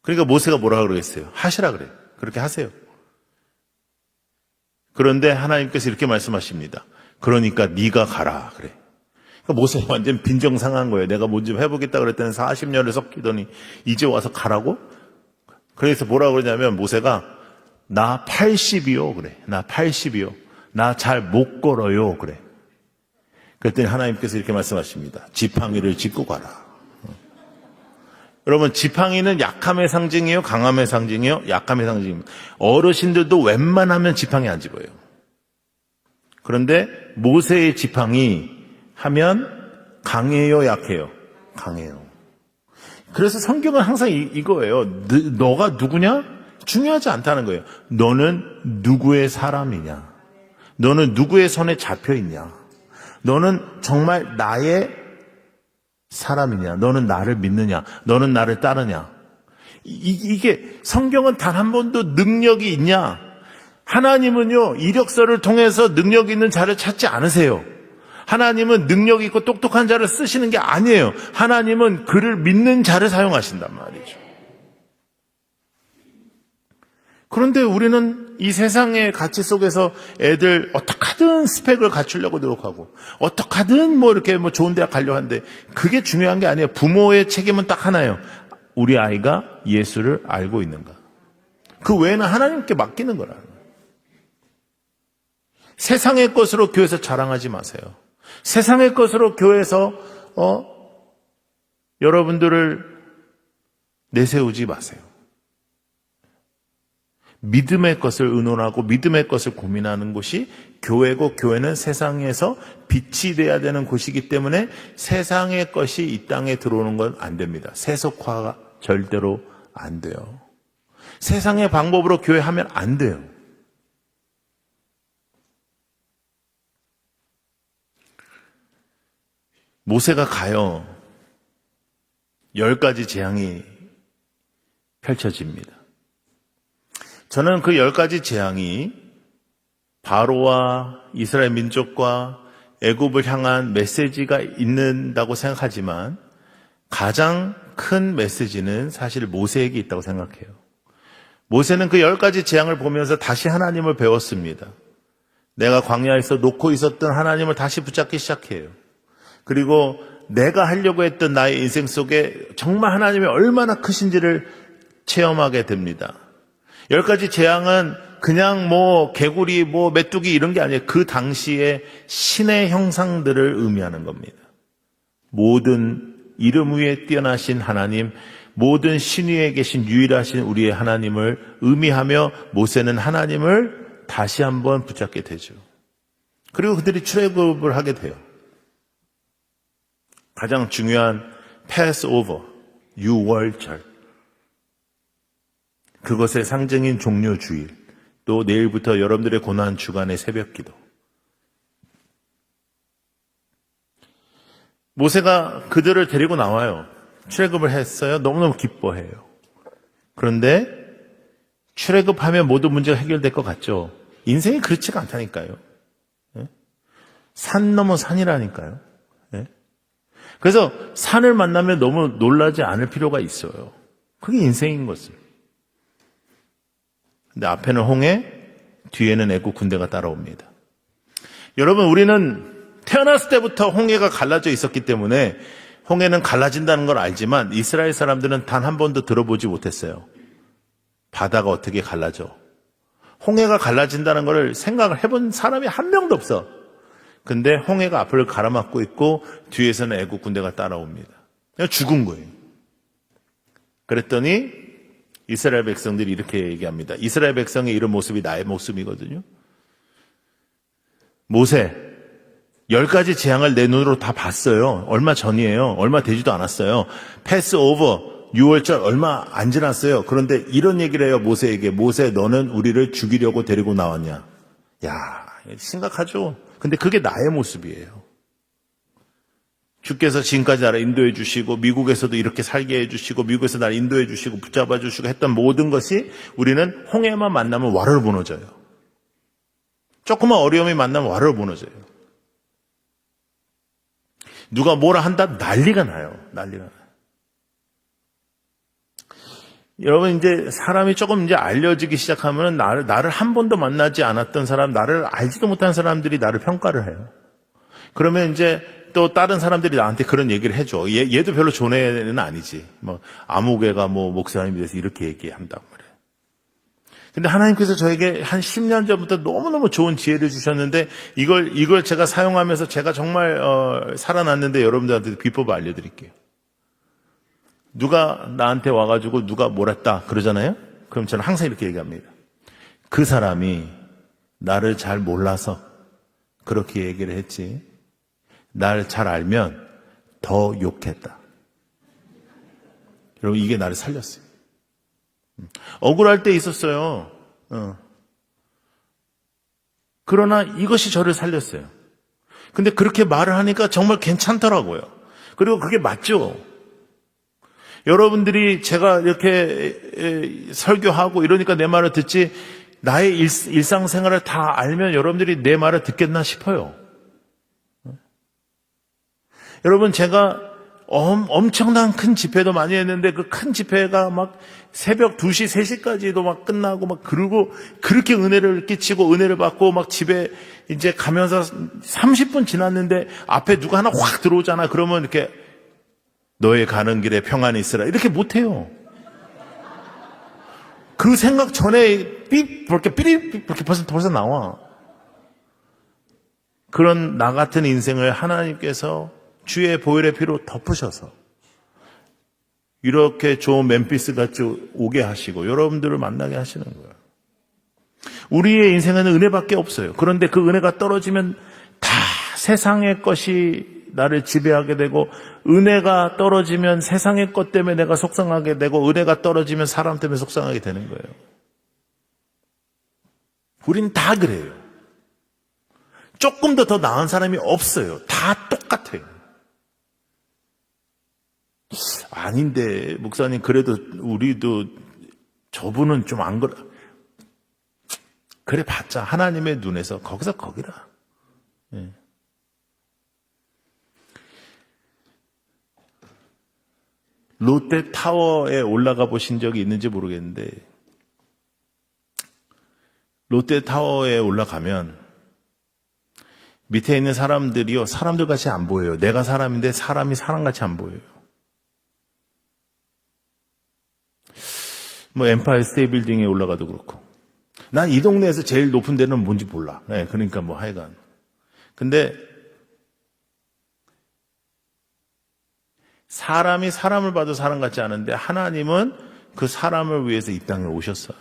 그러니까 모세가 뭐라 그러겠어요? 하시라 그래요. 그렇게 하세요. 그런데 하나님께서 이렇게 말씀하십니다. 그러니까 네가 가라 그래. 그러니까 모세가 완전 빈정상한 거예요. 내가 뭐 좀 해보겠다 그랬더니 40년을 섞이더니 이제 와서 가라고? 그래서 뭐라 그러냐면 모세가 나 80이요 그래. 나 80이요. 나 잘 못 걸어요. 그래. 그랬더니 하나님께서 이렇게 말씀하십니다. 지팡이를 짚고 가라. 여러분, 지팡이는 약함의 상징이에요? 강함의 상징이에요? 약함의 상징입니다. 어르신들도 웬만하면 지팡이 안 집어요. 그런데 모세의 지팡이 하면 강해요? 약해요? 강해요. 그래서 성경은 항상 이거예요. 너가 누구냐? 중요하지 않다는 거예요. 너는 누구의 사람이냐? 너는 누구의 손에 잡혀 있냐? 너는 정말 나의 사람이냐? 너는 나를 믿느냐? 너는 나를 따르냐? 이게 성경은 단 한 번도 능력이 있냐? 하나님은요, 이력서를 통해서 능력 있는 자를 찾지 않으세요. 하나님은 능력 있고 똑똑한 자를 쓰시는 게 아니에요. 하나님은 그를 믿는 자를 사용하신단 말이죠. 그런데 우리는 이 세상의 가치 속에서 애들 어떡하든 스펙을 갖추려고 노력하고 어떡하든 뭐 이렇게 뭐 좋은 대학 가려고 하는데 그게 중요한 게 아니에요. 부모의 책임은 딱 하나예요. 우리 아이가 예수를 알고 있는가. 그 외에는 하나님께 맡기는 거라는 거예요. 세상의 것으로 교회에서 자랑하지 마세요. 세상의 것으로 교회에서 여러분들을 내세우지 마세요. 믿음의 것을 의논하고 믿음의 것을 고민하는 곳이 교회고, 교회는 세상에서 빛이 돼야 되는 곳이기 때문에 세상의 것이 이 땅에 들어오는 건 안 됩니다. 세속화가 절대로 안 돼요. 세상의 방법으로 교회하면 안 돼요. 모세가 가요. 10가지 재앙이 펼쳐집니다. 저는 그 10가지 재앙이 바로와 이스라엘 민족과 애굽을 향한 메시지가 있는다고 생각하지만 가장 큰 메시지는 사실 모세에게 있다고 생각해요. 모세는 그 10가지 재앙을 보면서 다시 하나님을 배웠습니다. 내가 광야에서 놓고 있었던 하나님을 다시 붙잡기 시작해요. 그리고 내가 하려고 했던 나의 인생 속에 정말 하나님이 얼마나 크신지를 체험하게 됩니다. 10가지 재앙은 그냥 뭐 개구리, 뭐 메뚜기 이런 게 아니에요. 그 당시에 신의 형상들을 의미하는 겁니다. 모든 이름 위에 뛰어나신 하나님, 모든 신 위에 계신 유일하신 우리의 하나님을 의미하며 모세는 하나님을 다시 한번 붙잡게 되죠. 그리고 그들이 출애굽을 하게 돼요. 가장 중요한 패스오버, 유월절, 그것의 상징인 종료주일, 또 내일부터 여러분들의 고난 주간의 새벽기도. 모세가 그들을 데리고 나와요. 출애굽을 했어요. 너무너무 기뻐해요. 그런데 출애굽하면 모든 문제가 해결될 것 같죠. 인생이 그렇지가 않다니까요. 산 넘어 산이라니까요. 그래서 산을 만나면 너무 놀라지 않을 필요가 있어요. 그게 인생인 것을. 근데 앞에는 홍해, 뒤에는 애국 군대가 따라옵니다. 여러분, 우리는 태어났을 때부터 홍해가 갈라져 있었기 때문에 홍해는 갈라진다는 걸 알지만 이스라엘 사람들은 단 한 번도 들어보지 못했어요. 바다가 어떻게 갈라져. 홍해가 갈라진다는 걸 생각을 해본 사람이 한 명도 없어. 근데 홍해가 앞을 가로막고 있고 뒤에서는 애국 군대가 따라옵니다. 그냥 죽은 거예요. 그랬더니 이스라엘 백성들이 이렇게 얘기합니다. 이스라엘 백성의 이런 모습이 나의 모습이거든요. 모세, 10가지 재앙을 내 눈으로 다 봤어요. 얼마 전이에요. 얼마 되지도 않았어요. 패스오버, 6월절 얼마 안 지났어요. 그런데 이런 얘기를 해요. 모세에게. 모세, 너는 우리를 죽이려고 데리고 나왔냐. 야, 심각하죠. 근데 그게 나의 모습이에요. 주께서 지금까지 나를 인도해 주시고 미국에서도 이렇게 살게 해 주시고 미국에서 나를 인도해 주시고 붙잡아 주시고 했던 모든 것이 우리는 홍해만 만나면 와르르 무너져요. 조그만 어려움이 만나면 와르르 무너져요. 누가 뭐라 한다? 난리가 나요. 난리가 나요. 여러분, 이제 사람이 조금 이제 알려지기 시작하면 나를 한 번도 만나지 않았던 사람, 나를 알지도 못한 사람들이 나를 평가를 해요. 그러면 이제 또 다른 사람들이 나한테 그런 얘기를 해줘. 얘도 별로 좋은 애는 아니지. 뭐, 아무개가 뭐, 목사님에 대해서 이렇게 얘기한다고 말해요. 근데 하나님께서 저에게 한 10년 전부터 너무너무 좋은 지혜를 주셨는데, 이걸 제가 사용하면서 제가 정말, 살아났는데 여러분들한테 비법을 알려드릴게요. 누가 나한테 와가지고 누가 뭘 했다 그러잖아요? 그럼 저는 항상 이렇게 얘기합니다. 그 사람이 나를 잘 몰라서 그렇게 얘기를 했지. 날 잘 알면 더 욕했다. 여러분, 이게 나를 살렸어요. 억울할 때 있었어요. 그러나 이것이 저를 살렸어요. 근데 그렇게 말을 하니까 정말 괜찮더라고요. 그리고 그게 맞죠. 여러분들이 제가 이렇게 설교하고 이러니까 내 말을 듣지, 나의 일상생활을 다 알면 여러분들이 내 말을 듣겠나 싶어요. 여러분, 제가 엄청난 큰 집회도 많이 했는데 그 큰 집회가 막 새벽 2시, 3시까지도 막 끝나고 막 그러고 그렇게 은혜를 끼치고 은혜를 받고 막 집에 이제 가면서 30분 지났는데 앞에 누가 하나 확 들어오잖아. 그러면 이렇게 너의 가는 길에 평안이 있으라. 이렇게 못해요. 그 생각 전에 삐리 벌써 나와. 그런 나 같은 인생을 하나님께서 주의 보혈의 피로 덮으셔서 이렇게 좋은 멤피스 같이 오게 하시고 여러분들을 만나게 하시는 거예요. 우리의 인생에는 은혜밖에 없어요. 그런데 그 은혜가 떨어지면 다 세상의 것이 나를 지배하게 되고, 은혜가 떨어지면 세상의 것 때문에 내가 속상하게 되고, 은혜가 떨어지면 사람 때문에 속상하게 되는 거예요. 우린 다 그래요. 조금 더 나은 사람이 없어요. 다 똑같아요. 아닌데 목사님, 그래도 우리도 저분은 좀 안 그래 봤자 하나님의 눈에서 거기서 거기라. 예. 롯데타워에 올라가 보신 적이 있는지 모르겠는데, 롯데타워에 올라가면 밑에 있는 사람들이요, 사람들 같이 안 보여요. 내가 사람인데 사람이 사람같이 안 보여요. 뭐 엠파이어 스테이트 빌딩에 올라가도 그렇고. 난 이 동네에서 제일 높은 데는 뭔지 몰라. 네, 그러니까 뭐 하여간. 근데 사람이 사람을 봐도 사람 같지 않은데 하나님은 그 사람을 위해서 이 땅에 오셨어요.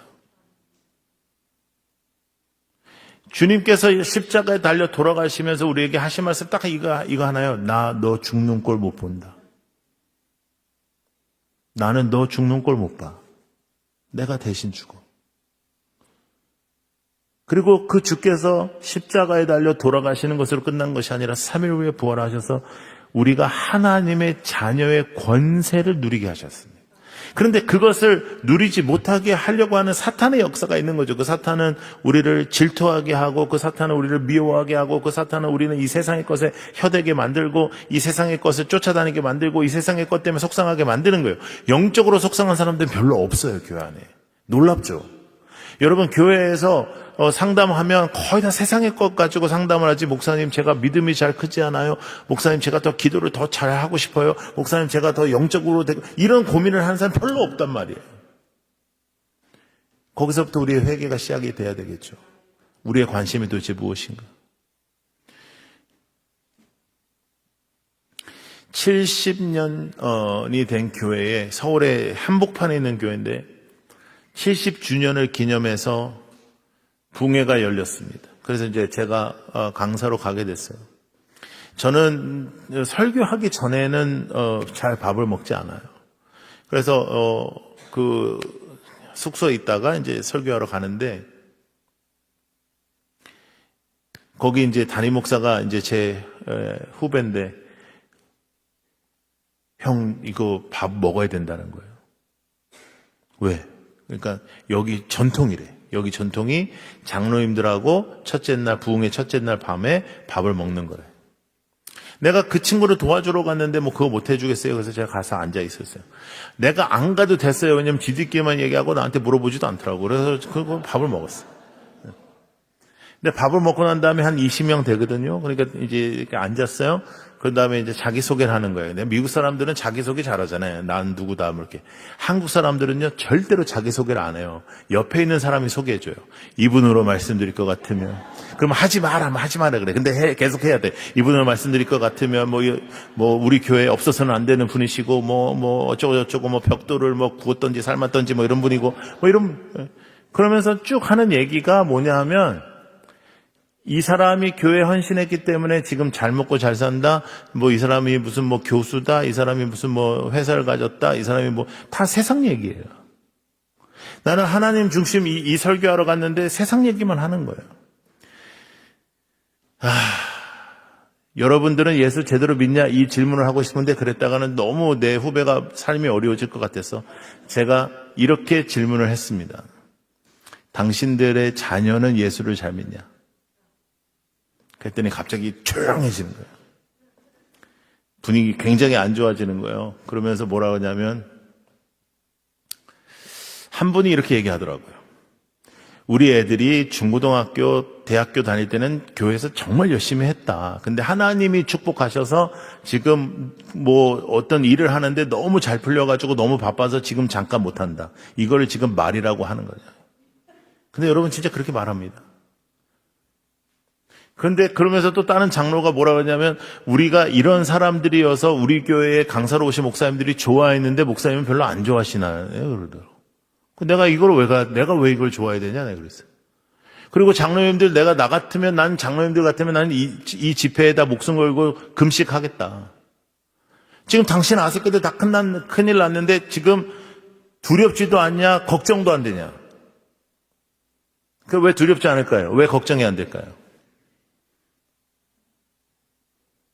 주님께서 십자가에 달려 돌아가시면서 우리에게 하신 말씀 딱 이거 하나요. 나 너 죽는 꼴 못 본다. 나는 너 죽는 꼴 못 봐. 내가 대신 죽어. 그리고 그 주께서 십자가에 달려 돌아가시는 것으로 끝난 것이 아니라 3일 후에 부활하셔서 우리가 하나님의 자녀의 권세를 누리게 하셨습니다. 그런데 그것을 누리지 못하게 하려고 하는 사탄의 역사가 있는 거죠. 그 사탄은 우리를 질투하게 하고, 그 사탄은 우리를 미워하게 하고, 그 사탄은 우리는 이 세상의 것에 혀대게 만들고, 이 세상의 것을 쫓아다니게 만들고, 이 세상의 것 때문에 속상하게 만드는 거예요. 영적으로 속상한 사람들은 별로 없어요, 교회 안에. 놀랍죠? 여러분, 교회에서 상담하면 거의 다 세상의 것 가지고 상담을 하지, 목사님 제가 믿음이 잘 크지 않아요, 목사님 제가 더 기도를 더 잘하고 싶어요, 목사님 제가 더 영적으로 되고, 이런 고민을 하는 사람 별로 없단 말이에요. 거기서부터 우리의 회개가 시작이 돼야 되겠죠. 우리의 관심이 도대체 무엇인가. 70년이 된 교회에, 서울의 한복판에 있는 교회인데 70주년을 기념해서 붕회가 열렸습니다. 그래서 이제 제가 강사로 가게 됐어요. 저는 설교하기 전에는 잘 밥을 먹지 않아요. 그래서 그 숙소에 있다가 이제 설교하러 가는데, 거기 이제 담임 목사가 이제 제 후배인데, 형 이거 밥 먹어야 된다는 거예요. 왜? 그러니까 여기 전통이래. 여기 전통이 장로님들하고 첫째 날, 부흥회 첫째 날 밤에 밥을 먹는 거래. 내가 그 친구를 도와주러 갔는데 뭐 그거 못 해주겠어요. 그래서 제가 가서 앉아 있었어요. 내가 안 가도 됐어요. 왜냐면 지들끼리만 얘기하고 나한테 물어보지도 않더라고. 그래서 그거 밥을 먹었어요. 근데 밥을 먹고 난 다음에 한 20명 되거든요. 그러니까 이제 이렇게 앉았어요. 그 다음에 이제 자기소개를 하는 거예요. 미국 사람들은 자기소개 잘하잖아요. 난 누구다, 뭐 이렇게. 한국 사람들은요, 절대로 자기소개를 안 해요. 옆에 있는 사람이 소개해줘요. 이분으로 말씀드릴 것 같으면. 그러면 하지 마라, 그래. 근데 계속 해야 돼. 이분으로 말씀드릴 것 같으면, 우리 교회에 없어서는 안 되는 분이시고, 어쩌고저쩌고, 벽돌을 구웠던지 삶았던지, 이런 분이고, 그러면서 쭉 하는 얘기가 뭐냐 하면, 이 사람이 교회 헌신했기 때문에 지금 잘 먹고 잘 산다. 이 사람이 무슨 교수다. 이 사람이 무슨 회사를 가졌다. 이 사람이 다 세상 얘기예요. 나는 하나님 중심 이 설교하러 갔는데 세상 얘기만 하는 거예요. 여러분들은 예수 제대로 믿냐? 이 질문을 하고 싶은데 그랬다가는 너무 내 후배가 삶이 어려워질 것 같아서 제가 이렇게 질문을 했습니다. 당신들의 자녀는 예수를 잘 믿냐? 그랬더니 갑자기 조용해지는 거예요. 분위기 굉장히 안 좋아지는 거예요. 그러면서 뭐라 그러냐면, 한 분이 이렇게 얘기하더라고요. 우리 애들이 중고등학교, 대학교 다닐 때는 교회에서 정말 열심히 했다. 근데 하나님이 축복하셔서 지금 어떤 일을 하는데 너무 잘 풀려가지고 너무 바빠서 지금 잠깐 못한다. 이거를 지금 말이라고 하는 거죠. 근데 여러분 진짜 그렇게 말합니다. 그런데 그러면서 또 다른 장로가 뭐라 그러냐면, 우리가 이런 사람들이어서 우리 교회에 강사로 오신 목사님들이 좋아했는데 목사님은 별로 안 좋아하시나요? 그러더라고. 내가 왜 이걸 좋아해야 되냐? 내가 그랬어요. 그리고 장로님들, 나 같으면, 난 장로님들 같으면 나는 이 집회에다 목숨 걸고 금식하겠다. 지금 당신 아새끼들 다 큰일 났는데 지금 두렵지도 않냐? 걱정도 안 되냐? 왜 두렵지 않을까요? 왜 걱정이 안 될까요?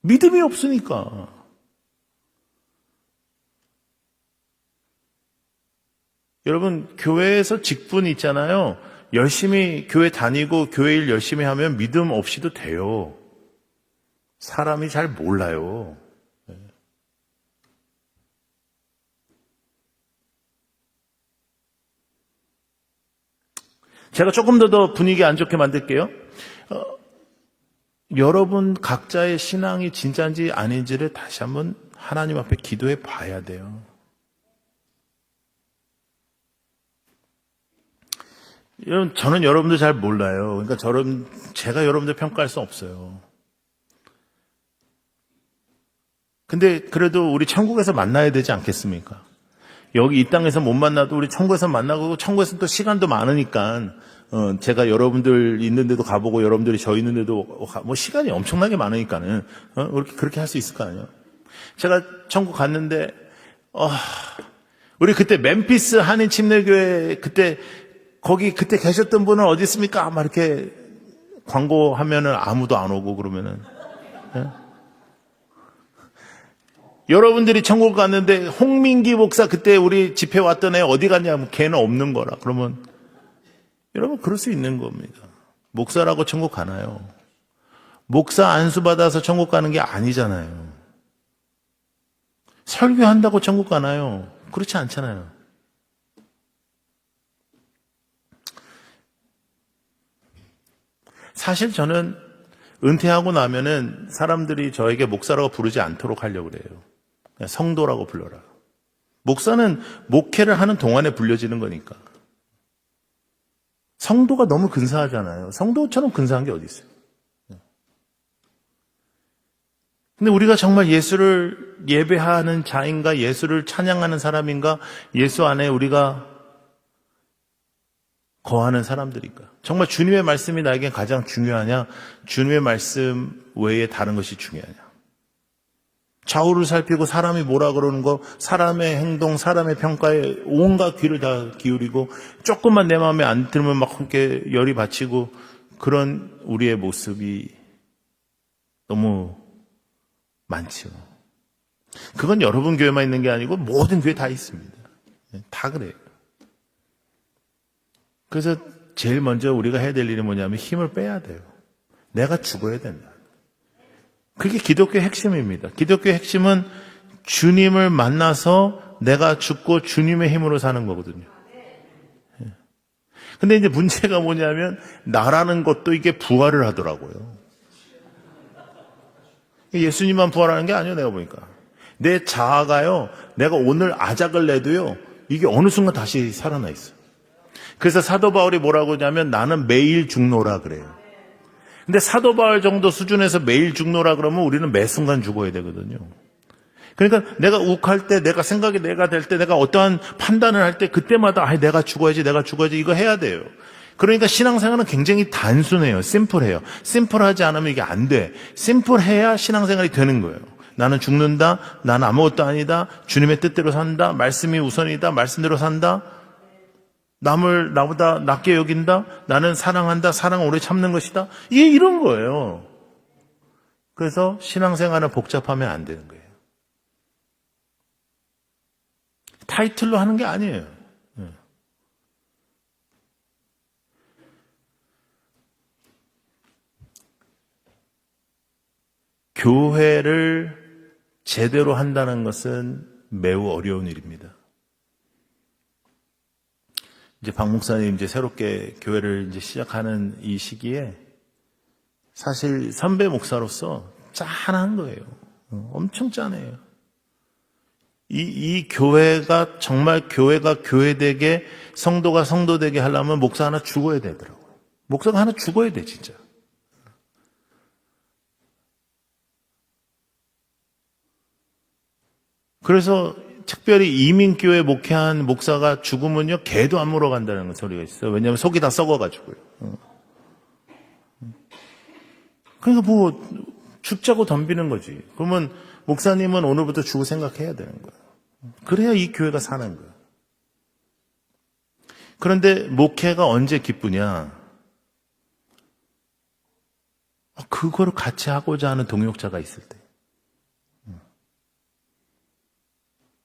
믿음이 없으니까. 여러분, 교회에서 직분 있잖아요. 열심히 교회 다니고 교회 일 열심히 하면 믿음 없이도 돼요. 사람이 잘 몰라요. 제가 조금 더 분위기 안 좋게 만들게요. 여러분 각자의 신앙이 진짜인지 아닌지를 다시 한번 하나님 앞에 기도해 봐야 돼요. 여러분, 저는 여러분들 잘 몰라요. 그러니까 제가 여러분들 평가할 수 없어요. 근데 그래도 우리 천국에서 만나야 되지 않겠습니까? 여기 이 땅에서 못 만나도 우리 천국에서 만나고, 천국에서는 또 시간도 많으니까 제가 여러분들 있는데도 가보고 여러분들이 저 있는데도 뭐 시간이 엄청나게 많으니까는 그렇게 할 수 있을 거 아니에요. 제가 천국 갔는데 우리 그때 멤피스 한인 침례교회 거기 그때 계셨던 분은 어디 있습니까? 막 이렇게 광고하면은 아무도 안 오고 그러면은 여러분들이 천국 갔는데 홍민기 목사 그때 우리 집회 왔던 애 어디 갔냐면 걔는 없는 거라. 그러면 여러분 그럴 수 있는 겁니다. 목사라고 천국 가나요? 목사 안수 받아서 천국 가는 게 아니잖아요. 설교한다고 천국 가나요? 그렇지 않잖아요. 사실 저는 은퇴하고 나면은 사람들이 저에게 목사라고 부르지 않도록 하려고 그래요. 그냥 성도라고 불러라. 목사는 목회를 하는 동안에 불려지는 거니까. 성도가 너무 근사하잖아요. 성도처럼 근사한 게 어디 있어요? 근데 우리가 정말 예수를 예배하는 자인가, 예수를 찬양하는 사람인가, 예수 안에 우리가 거하는 사람들인가? 정말 주님의 말씀이 나에겐 가장 중요하냐? 주님의 말씀 외에 다른 것이 중요하냐? 좌우를 살피고 사람이 뭐라 그러는 거, 사람의 행동, 사람의 평가에 온갖 귀를 다 기울이고 조금만 내 마음에 안 들면 막 함께 열이 받치고 그런 우리의 모습이 너무 많죠. 그건 여러분 교회만 있는 게 아니고 모든 교회 다 있습니다. 다 그래요. 그래서 제일 먼저 우리가 해야 될 일이 뭐냐면 힘을 빼야 돼요. 내가 죽어야 된다. 그게 기독교의 핵심입니다. 기독교의 핵심은 주님을 만나서 내가 죽고 주님의 힘으로 사는 거거든요. 근데 이제 문제가 뭐냐면 나라는 것도 이게 부활을 하더라고요. 예수님만 부활하는 게 아니에요. 내가 보니까 내 자아가요, 내가 오늘 아작을 내도요, 이게 어느 순간 다시 살아나 있어요. 그래서 사도 바울이 뭐라고 하냐면 나는 매일 죽노라 그래요. 근데 사도 바울 정도 수준에서 매일 죽노라 그러면 우리는 매 순간 죽어야 되거든요. 그러니까 내가 욱할 때, 내가 생각이 내가 될 때, 내가 어떠한 판단을 할 때 그때마다 내가 죽어야지 이거 해야 돼요. 그러니까 신앙생활은 굉장히 단순해요. 심플해요. 심플하지 않으면 이게 안 돼. 심플해야 신앙생활이 되는 거예요. 나는 죽는다. 나는 아무것도 아니다. 주님의 뜻대로 산다. 말씀이 우선이다. 말씀대로 산다. 남을 나보다 낮게 여긴다. 나는 사랑한다. 사랑 오래 참는 것이다. 이게 이런 거예요. 그래서 신앙생활은 복잡하면 안 되는 거예요. 타이틀로 하는 게 아니에요. 교회를 제대로 한다는 것은 매우 어려운 일입니다. 이제 박 목사님 이제 새롭게 교회를 이제 시작하는 이 시기에 사실 선배 목사로서 짠한 거예요. 엄청 짠해요. 이 교회가 정말 교회가 교회되게 성도가 성도되게 하려면 목사 하나 죽어야 되더라고요. 목사가 하나 죽어야 돼 진짜. 그래서 특별히 이민교회 목회한 목사가 죽으면요 개도 안 물어간다는 소리가 있어요. 왜냐하면 속이 다 썩어가지고요. 그러니까 뭐 죽자고 덤비는 거지. 그러면 목사님은 오늘부터 죽을 생각해야 되는 거예요. 그래야 이 교회가 사는 거예요. 그런데 목회가 언제 기쁘냐? 그거를 같이 하고자 하는 동역자가 있을 때.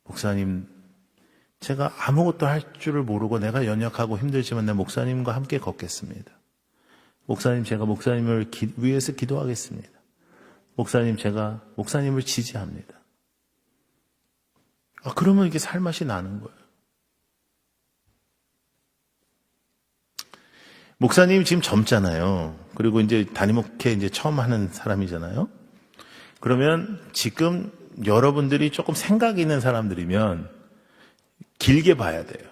목사님, 제가 아무것도 할 줄을 모르고 내가 연약하고 힘들지만 내 목사님과 함께 걷겠습니다. 목사님, 제가 목사님을 위해서 기도하겠습니다. 목사님, 제가 목사님을 지지합니다. 그러면 이게 살맛이 나는 거예요. 목사님 지금 젊잖아요. 그리고 이제 담임목회 이제 처음 하는 사람이잖아요. 그러면 지금 여러분들이 조금 생각이 있는 사람들이면 길게 봐야 돼요.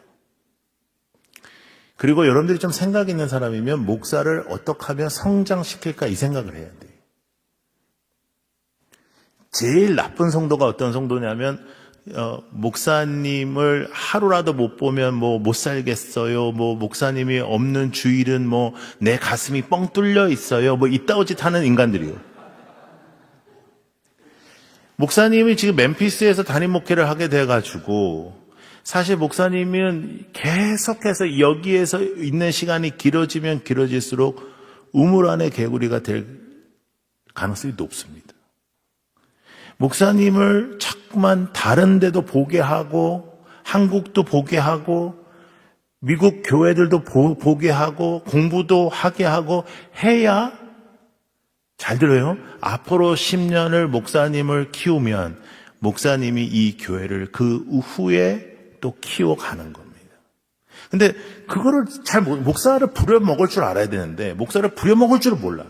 그리고 여러분들이 좀 생각이 있는 사람이면 목사를 어떻게 하면 성장시킬까 이 생각을 해야 돼요. 제일 나쁜 성도가 어떤 성도냐면 목사님을 하루라도 못 보면 뭐 못 살겠어요. 뭐 목사님이 없는 주일은 뭐 내 가슴이 뻥 뚫려 있어요. 뭐 이따오 짓 하는 인간들이요. 목사님이 지금 멤피스에서 담임 목회를 하게 돼가지고 사실 목사님은 계속해서 여기에서 있는 시간이 길어지면 길어질수록 우물 안의 개구리가 될 가능성이 높습니다. 목사님을 자꾸만 다른 데도 보게 하고 한국도 보게 하고 미국 교회들도 보게 하고 공부도 하게 하고 해야 잘 들어요. 앞으로 10년을 목사님을 키우면 목사님이 이 교회를 그 후에 또 키워가는 겁니다. 근데 그거를 목사를 부려먹을 줄 알아야 되는데 목사를 부려먹을 줄은 몰라.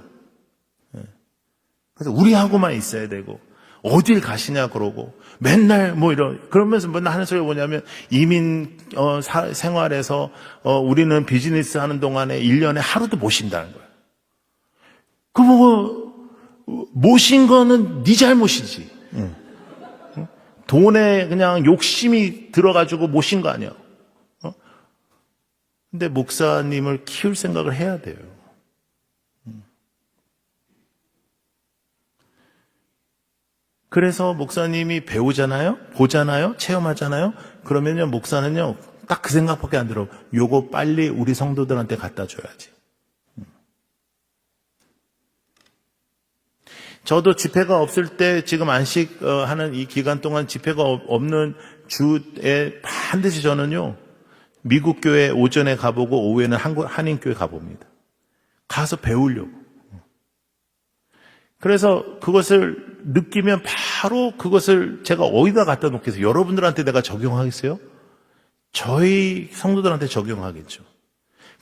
그래서 우리하고만 있어야 되고 어딜 가시냐 그러고 맨날 뭐 그러면서 맨날 하는 소리가 뭐냐면 이민 생활에서 우리는 비즈니스 하는 동안에 1년에 하루도 못 쉰다는 거야. 그 모신 거는 네 잘못이지. 돈에 그냥 욕심이 들어가지고 모신 거 아니야. 근데 목사님을 키울 생각을 해야 돼요. 그래서 목사님이 배우잖아요, 보잖아요, 체험하잖아요. 그러면요 목사는요 딱 그 생각밖에 안 들어. 요거 빨리 우리 성도들한테 갖다 줘야지. 저도 집회가 없을 때 지금 안식하는 이 기간 동안 집회가 없는 주에 반드시 저는요 미국 교회 오전에 가보고 오후에는 한인 교회 가봅니다. 가서 배우려고. 그래서 그것을 느끼면 바로 그것을 제가 어디다 갖다 놓겠어요? 여러분들한테 내가 적용하겠어요? 저희 성도들한테 적용하겠죠.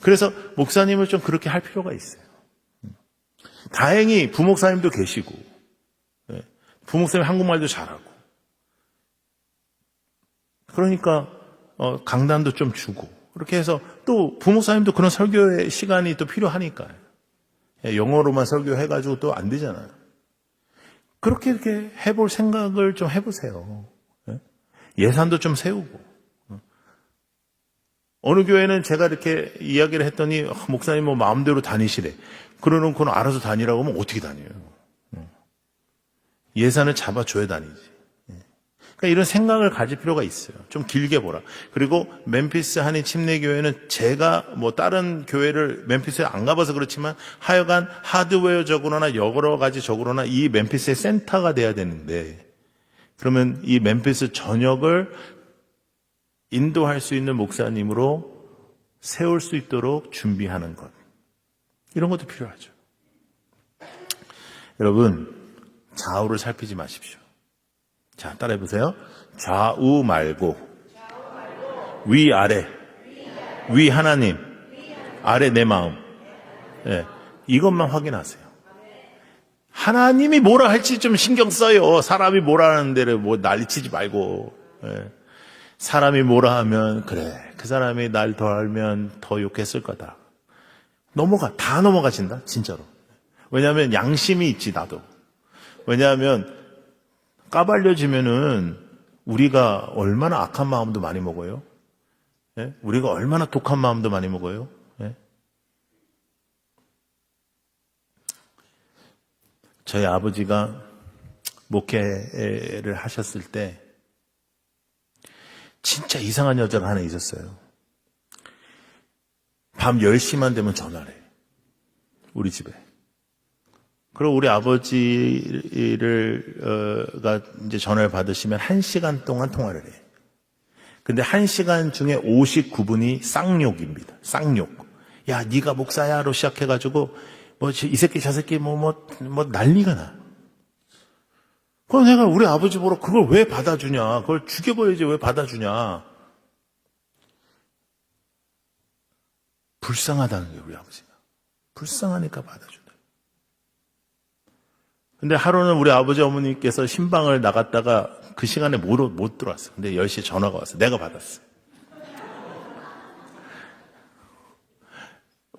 그래서 목사님을 좀 그렇게 할 필요가 있어요. 다행히 부목사님도 계시고, 부목사님 한국말도 잘하고, 그러니까 강단도 좀 주고, 그렇게 해서 또 부목사님도 그런 설교의 시간이 또 필요하니까요. 영어로만 설교해가지고 또 안 되잖아요. 그렇게 이렇게 해볼 생각을 좀 해보세요. 예산도 좀 세우고. 어느 교회는 제가 이렇게 이야기를 했더니 목사님 뭐 마음대로 다니시래. 그러놓고는 알아서 다니라고 하면 어떻게 다녀요? 예산을 잡아줘야 다니지. 그러니까 이런 생각을 가질 필요가 있어요. 좀 길게 보라. 그리고 멤피스 한인 침례교회는 제가 뭐 다른 교회를 멤피스에 안 가봐서 그렇지만 하여간 하드웨어적으로나 여러 가지적으로나 이 멤피스의 센터가 돼야 되는데 그러면 이 멤피스 전역을 인도할 수 있는 목사님으로 세울 수 있도록 준비하는 것. 이런 것도 필요하죠. 여러분, 좌우를 살피지 마십시오. 자, 따라해보세요. 좌우 말고, 위아래, 위 하나님, 아래 내 마음. 네, 이것만 확인하세요. 하나님이 뭐라 할지 좀 신경 써요. 사람이 뭐라 하는 데를 뭐 난리치지 말고. 네. 사람이 뭐라 하면 그래 그 사람이 날 더 알면 더 욕했을 거다. 다 넘어가진다 진짜로. 왜냐하면 양심이 있지 나도. 왜냐하면 까발려지면은 우리가 얼마나 악한 마음도 많이 먹어요. 예? 우리가 얼마나 독한 마음도 많이 먹어요. 예? 저희 아버지가 목회를 하셨을 때 진짜 이상한 여자가 하나 있었어요. 밤 10시만 되면 전화를 해. 우리 집에. 그리고 우리 아버지가 이제 전화를 받으시면 1시간 동안 통화를 해. 근데 1시간 중에 59분이 쌍욕입니다. 쌍욕. 야, 네가 목사야로 시작해가지고 뭐 이 새끼 저 새끼 뭐 난리가 나. 그럼 내가 우리 아버지 보러 그걸 왜 받아주냐? 그걸 죽여버려야지 왜 받아주냐? 불쌍하다는 거예요, 우리 아버지가. 불쌍하니까 받아준다. 근데 하루는 우리 아버지 어머니께서 신방을 나갔다가 그 시간에 못 들어왔어. 근데 10시에 전화가 왔어. 내가 받았어.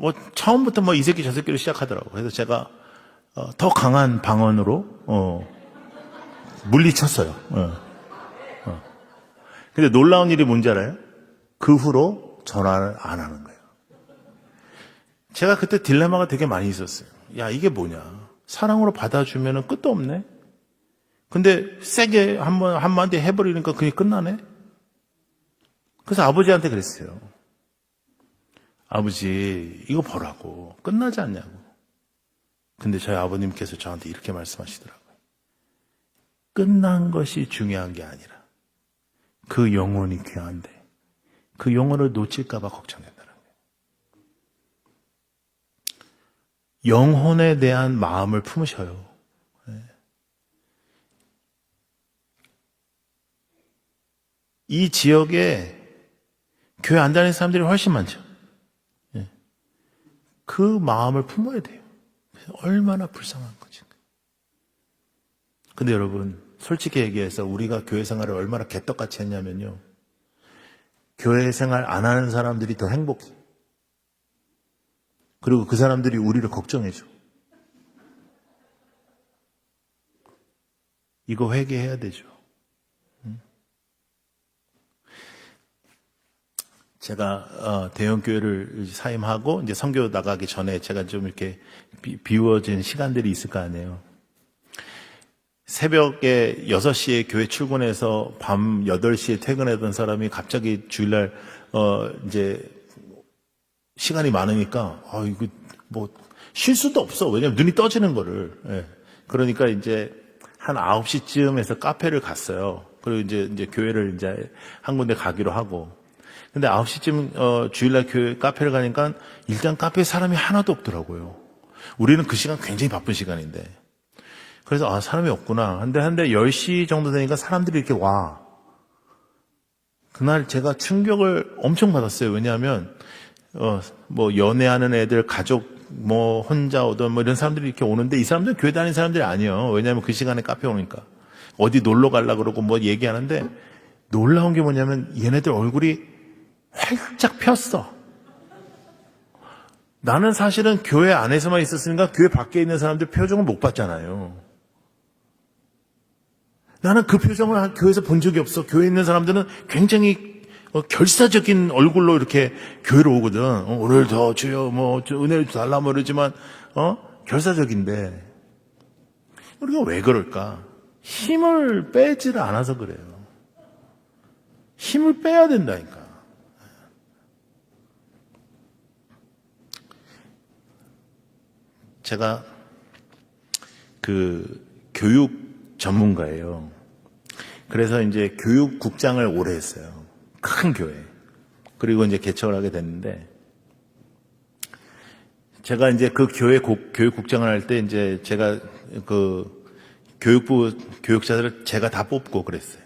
뭐 처음부터 뭐 이 새끼 저 새끼로 시작하더라고. 그래서 제가 더 강한 방언으로 물리쳤어요. 근데 놀라운 일이 뭔지 알아요? 그 후로 전화를 안 하는 거예요. 제가 그때 딜레마가 되게 많이 있었어요. 야, 이게 뭐냐. 사랑으로 받아주면 끝도 없네. 근데 세게 한마디 해버리니까 그게 끝나네. 그래서 아버지한테 그랬어요. 아버지, 이거 보라고. 끝나지 않냐고. 근데 저희 아버님께서 저한테 이렇게 말씀하시더라고요. 끝난 것이 중요한 게 아니라 그 영혼이 귀한데 그 영혼을 놓칠까 봐 걱정된다는 거예요. 영혼에 대한 마음을 품으셔요. 이 지역에 교회 안 다니는 사람들이 훨씬 많죠. 그 마음을 품어야 돼요. 얼마나 불쌍한 거지. 근데 여러분, 솔직히 얘기해서 우리가 교회 생활을 얼마나 개떡같이 했냐면요. 교회 생활 안 하는 사람들이 더 행복해. 그리고 그 사람들이 우리를 걱정해줘. 이거 회개해야 되죠. 제가 대형교회를 사임하고 이제 선교 나가기 전에 제가 좀 이렇게 비워진 시간들이 있을 거 아니에요. 새벽에 6시에 교회 출근해서 밤 8시에 퇴근하던 사람이 갑자기 주일날 이제 시간이 많으니까 이거 뭐 쉴 수도 없어. 왜냐면 눈이 떠지는 거를. 예. 그러니까 이제 한 9시쯤에서 카페를 갔어요. 그리고 이제 교회를 이제 한 군데 가기로 하고. 근데 9시쯤 주일날 교회 카페를 가니까 일단 카페에 사람이 하나도 없더라고요. 우리는 그 시간 굉장히 바쁜 시간인데. 그래서 사람이 없구나. 근데 10시 정도 되니까 사람들이 이렇게 와. 그날 제가 충격을 엄청 받았어요. 왜냐하면 뭐 연애하는 애들, 가족 뭐 혼자 오던 뭐 이런 사람들이 이렇게 오는데 이 사람들은 교회 다니는 사람들이 아니에요. 왜냐하면 그 시간에 카페 오니까 어디 놀러 가려고 그러고 뭐 얘기하는데 놀라운 게 뭐냐면 얘네들 얼굴이 활짝 폈어. 나는 사실은 교회 안에서만 있었으니까 교회 밖에 있는 사람들 표정을 못 봤잖아요. 나는 그 표정을 교회에서 본 적이 없어. 교회에 있는 사람들은 굉장히 결사적인 얼굴로 이렇게 교회로 오거든. 오늘 더 주여 뭐 은혜를 달라 모르지만 결사적인데 우리가 왜 그럴까? 힘을 빼지를 않아서 그래요. 힘을 빼야 된다니까. 제가 그 교육 전문가예요. 그래서 이제 교육국장을 오래 했어요. 큰 교회. 그리고 이제 개척을 하게 됐는데, 제가 이제 그 교회 교육국장을 할 때 이제 제가 그 교육부 교육자들을 제가 다 뽑고 그랬어요.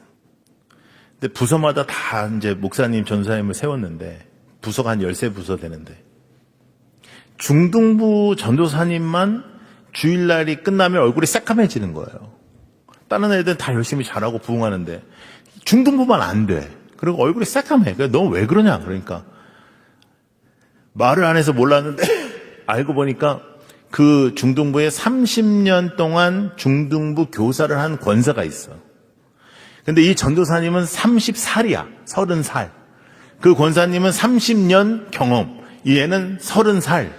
근데 부서마다 다 이제 목사님, 전사님을 세웠는데, 부서가 한 13부서 되는데, 중등부 전도사님만 주일날이 끝나면 얼굴이 새까매지는 거예요. 다른 애들은 다 열심히 잘하고 부응하는데 중등부만 안 돼. 그리고 얼굴이 새까매. 너 왜 그러냐? 그러니까 말을 안 해서 몰랐는데 알고 보니까 그 중등부에 30년 동안 중등부 교사를 한 권사가 있어. 근데 이 전도사님은 30살이야. 30살. 그 권사님은 30년 경험. 이 애는 30살.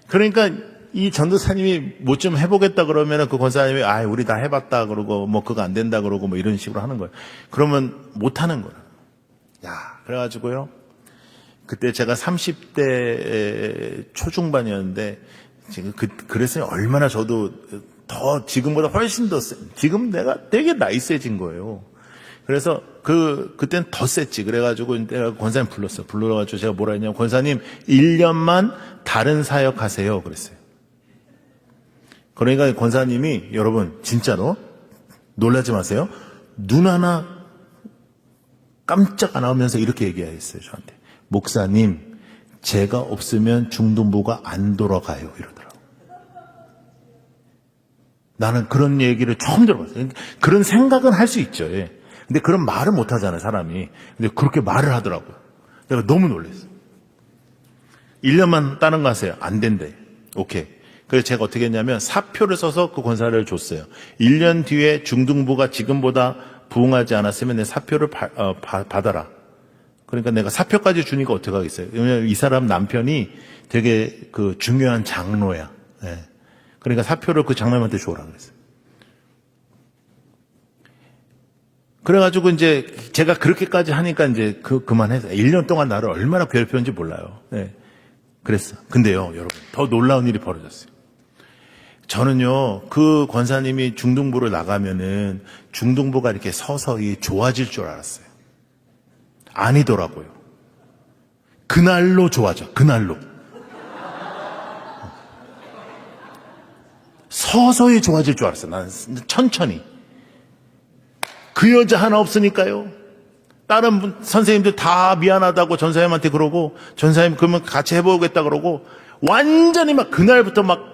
그러니까 이 전도사님이 뭐 좀 해보겠다 그러면은 그 권사님이 우리 다 해봤다 그러고 뭐 그거 안 된다 그러고 뭐 이런 식으로 하는 거예요. 그러면 못 하는 거야. 그래가지고요. 그때 제가 30대 초중반이었는데 그랬어요. 얼마나 저도 더 지금보다 훨씬 더 지금 내가 되게 나이스해진 거예요. 그래서 그때는 더 셌지. 그래가지고 내가 권사님 불렀어. 불러가지고 제가 뭐라 했냐면 권사님 1년만 다른 사역 하세요. 그랬어요. 그러니까 권사님이 여러분 진짜로 놀라지 마세요. 눈 하나 깜짝 안 하면서 이렇게 얘기했어요. 저한테. 목사님 제가 없으면 중등부가 안 돌아가요. 이러더라고요. 나는 그런 얘기를 처음 들어봤어요. 그런 생각은 할 수 있죠. 예. 근데 그런 말을 못 하잖아요, 사람이. 근데 그렇게 말을 하더라고요. 내가 너무 놀랐어요. 1년만 다른 거 하세요. 안 된대. 오케이. 그래서 제가 어떻게 했냐면 사표를 써서 그 권사를 줬어요. 1년 뒤에 중등부가 지금보다 부응하지 않았으면 내 사표를 받아라. 그러니까 내가 사표까지 주니까 어떻게 하겠어요? 왜냐면 이 사람 남편이 되게 그 중요한 장로야. 예. 그러니까 사표를 그 장로님한테 줘라 그랬어요. 그래가지고 이제 제가 그렇게까지 하니까 이제 그만해서 1년 동안 나를 얼마나 괴롭혔는지 몰라요. 예. 그랬어. 근데요, 여러분, 더 놀라운 일이 벌어졌어요. 저는요, 그 권사님이 중등부를 나가면은 중등부가 이렇게 서서히 좋아질 줄 알았어요. 아니더라고요. 그날로 좋아져, 그날로. 서서히 좋아질 줄 알았어요. 나는 천천히. 그 여자 하나 없으니까요. 다른 선생님들 다 미안하다고 전사님한테 그러고, 전사님 그러면 같이 해보겠다 그러고, 완전히 막 그날부터 막.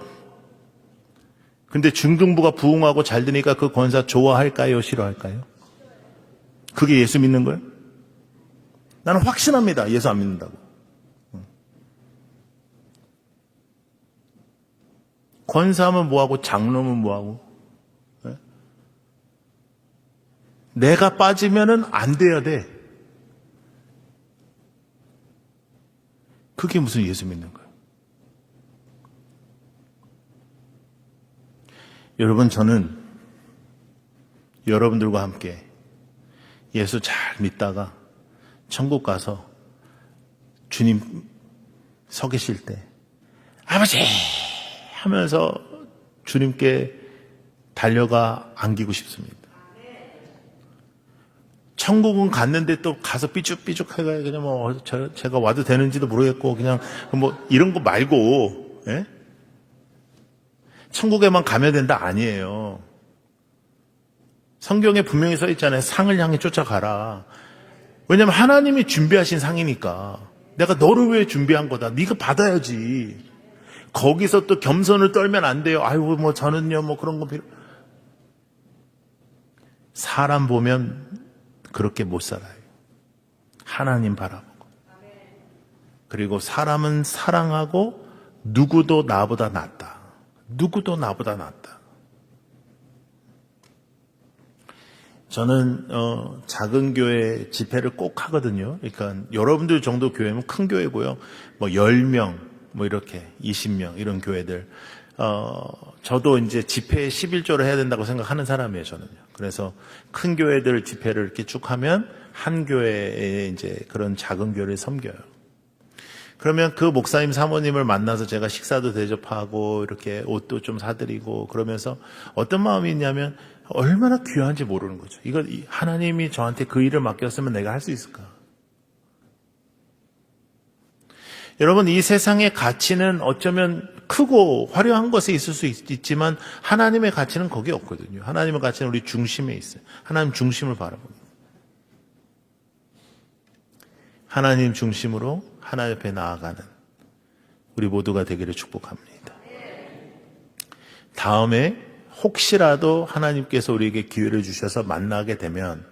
근데 중등부가 부흥하고 잘 되니까 그 권사 좋아할까요? 싫어할까요? 그게 예수 믿는 거예요? 나는 확신합니다. 예수 안 믿는다고. 권사하면 뭐하고 장로면 뭐하고. 내가 빠지면은 안 돼야 돼. 그게 무슨 예수 믿는 거예요? 여러분, 저는 여러분들과 함께 예수 잘 믿다가 천국 가서 주님 서 계실 때 아버지 하면서 주님께 달려가 안기고 싶습니다. 천국은 갔는데 또 가서 삐죽삐죽 해가 그냥 뭐 제가 와도 되는지도 모르겠고 그냥 뭐 이런 거 말고, 예? 천국에만 가면 된다 아니에요. 성경에 분명히 써 있잖아요. 상을 향해 쫓아가라. 왜냐하면 하나님이 준비하신 상이니까. 내가 너를 위해 준비한 거다. 네가 받아야지. 거기서 또 겸손을 떨면 안 돼요. 아유 뭐 저는요 뭐 그런 거 필요. 사람 보면 그렇게 못 살아요. 하나님 바라보고. 그리고 사람은 사랑하고 누구도 나보다 낫다. 누구도 나보다 낫다. 저는 작은 교회 집회를 꼭 하거든요. 그러니까 여러분들 정도 교회면 큰 교회고요. 뭐 10명, 뭐 이렇게 20명 이런 교회들. 저도 이제 집회에 11조를 해야 된다고 생각하는 사람이에요, 저는요. 그래서 큰 교회들 집회를 이렇게 쭉 하면 한 교회에 이제 그런 작은 교회를 섬겨요. 그러면 그 목사님 사모님을 만나서 제가 식사도 대접하고 이렇게 옷도 좀 사드리고 그러면서 어떤 마음이 있냐면 얼마나 귀한지 모르는 거죠. 이거 하나님이 저한테 그 일을 맡겼으면 내가 할 수 있을까? 여러분, 이 세상의 가치는 어쩌면 크고 화려한 것에 있을 수 있지만 하나님의 가치는 거기에 없거든요. 하나님의 가치는 우리 중심에 있어요. 하나님 중심을 바라봅니다. 하나님 중심으로 하나님 앞에 나아가는 우리 모두가 되기를 축복합니다. 다음에 혹시라도 하나님께서 우리에게 기회를 주셔서 만나게 되면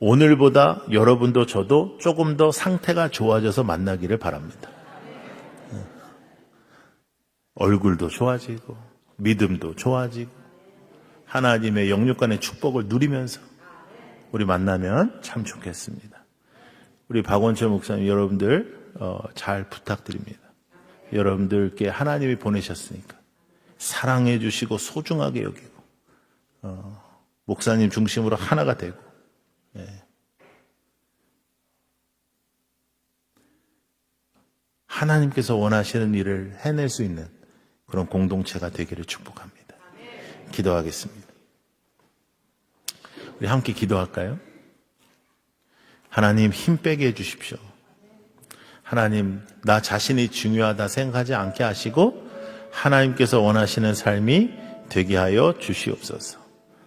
오늘보다 여러분도 저도 조금 더 상태가 좋아져서 만나기를 바랍니다. 얼굴도 좋아지고 믿음도 좋아지고 하나님의 영육간의 축복을 누리면서 우리 만나면 참 좋겠습니다. 우리 박원철 목사님 여러분들 잘 부탁드립니다. 여러분들께 하나님이 보내셨으니까 사랑해 주시고 소중하게 여기고 목사님 중심으로 하나가 되고 하나님께서 원하시는 일을 해낼 수 있는 그런 공동체가 되기를 축복합니다. 기도하겠습니다. 우리 함께 기도할까요? 하나님 힘 빼게 해주십시오. 하나님 나 자신이 중요하다 생각하지 않게 하시고 하나님께서 원하시는 삶이 되게 하여 주시옵소서.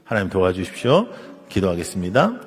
하나님 도와주십시오. 기도하겠습니다.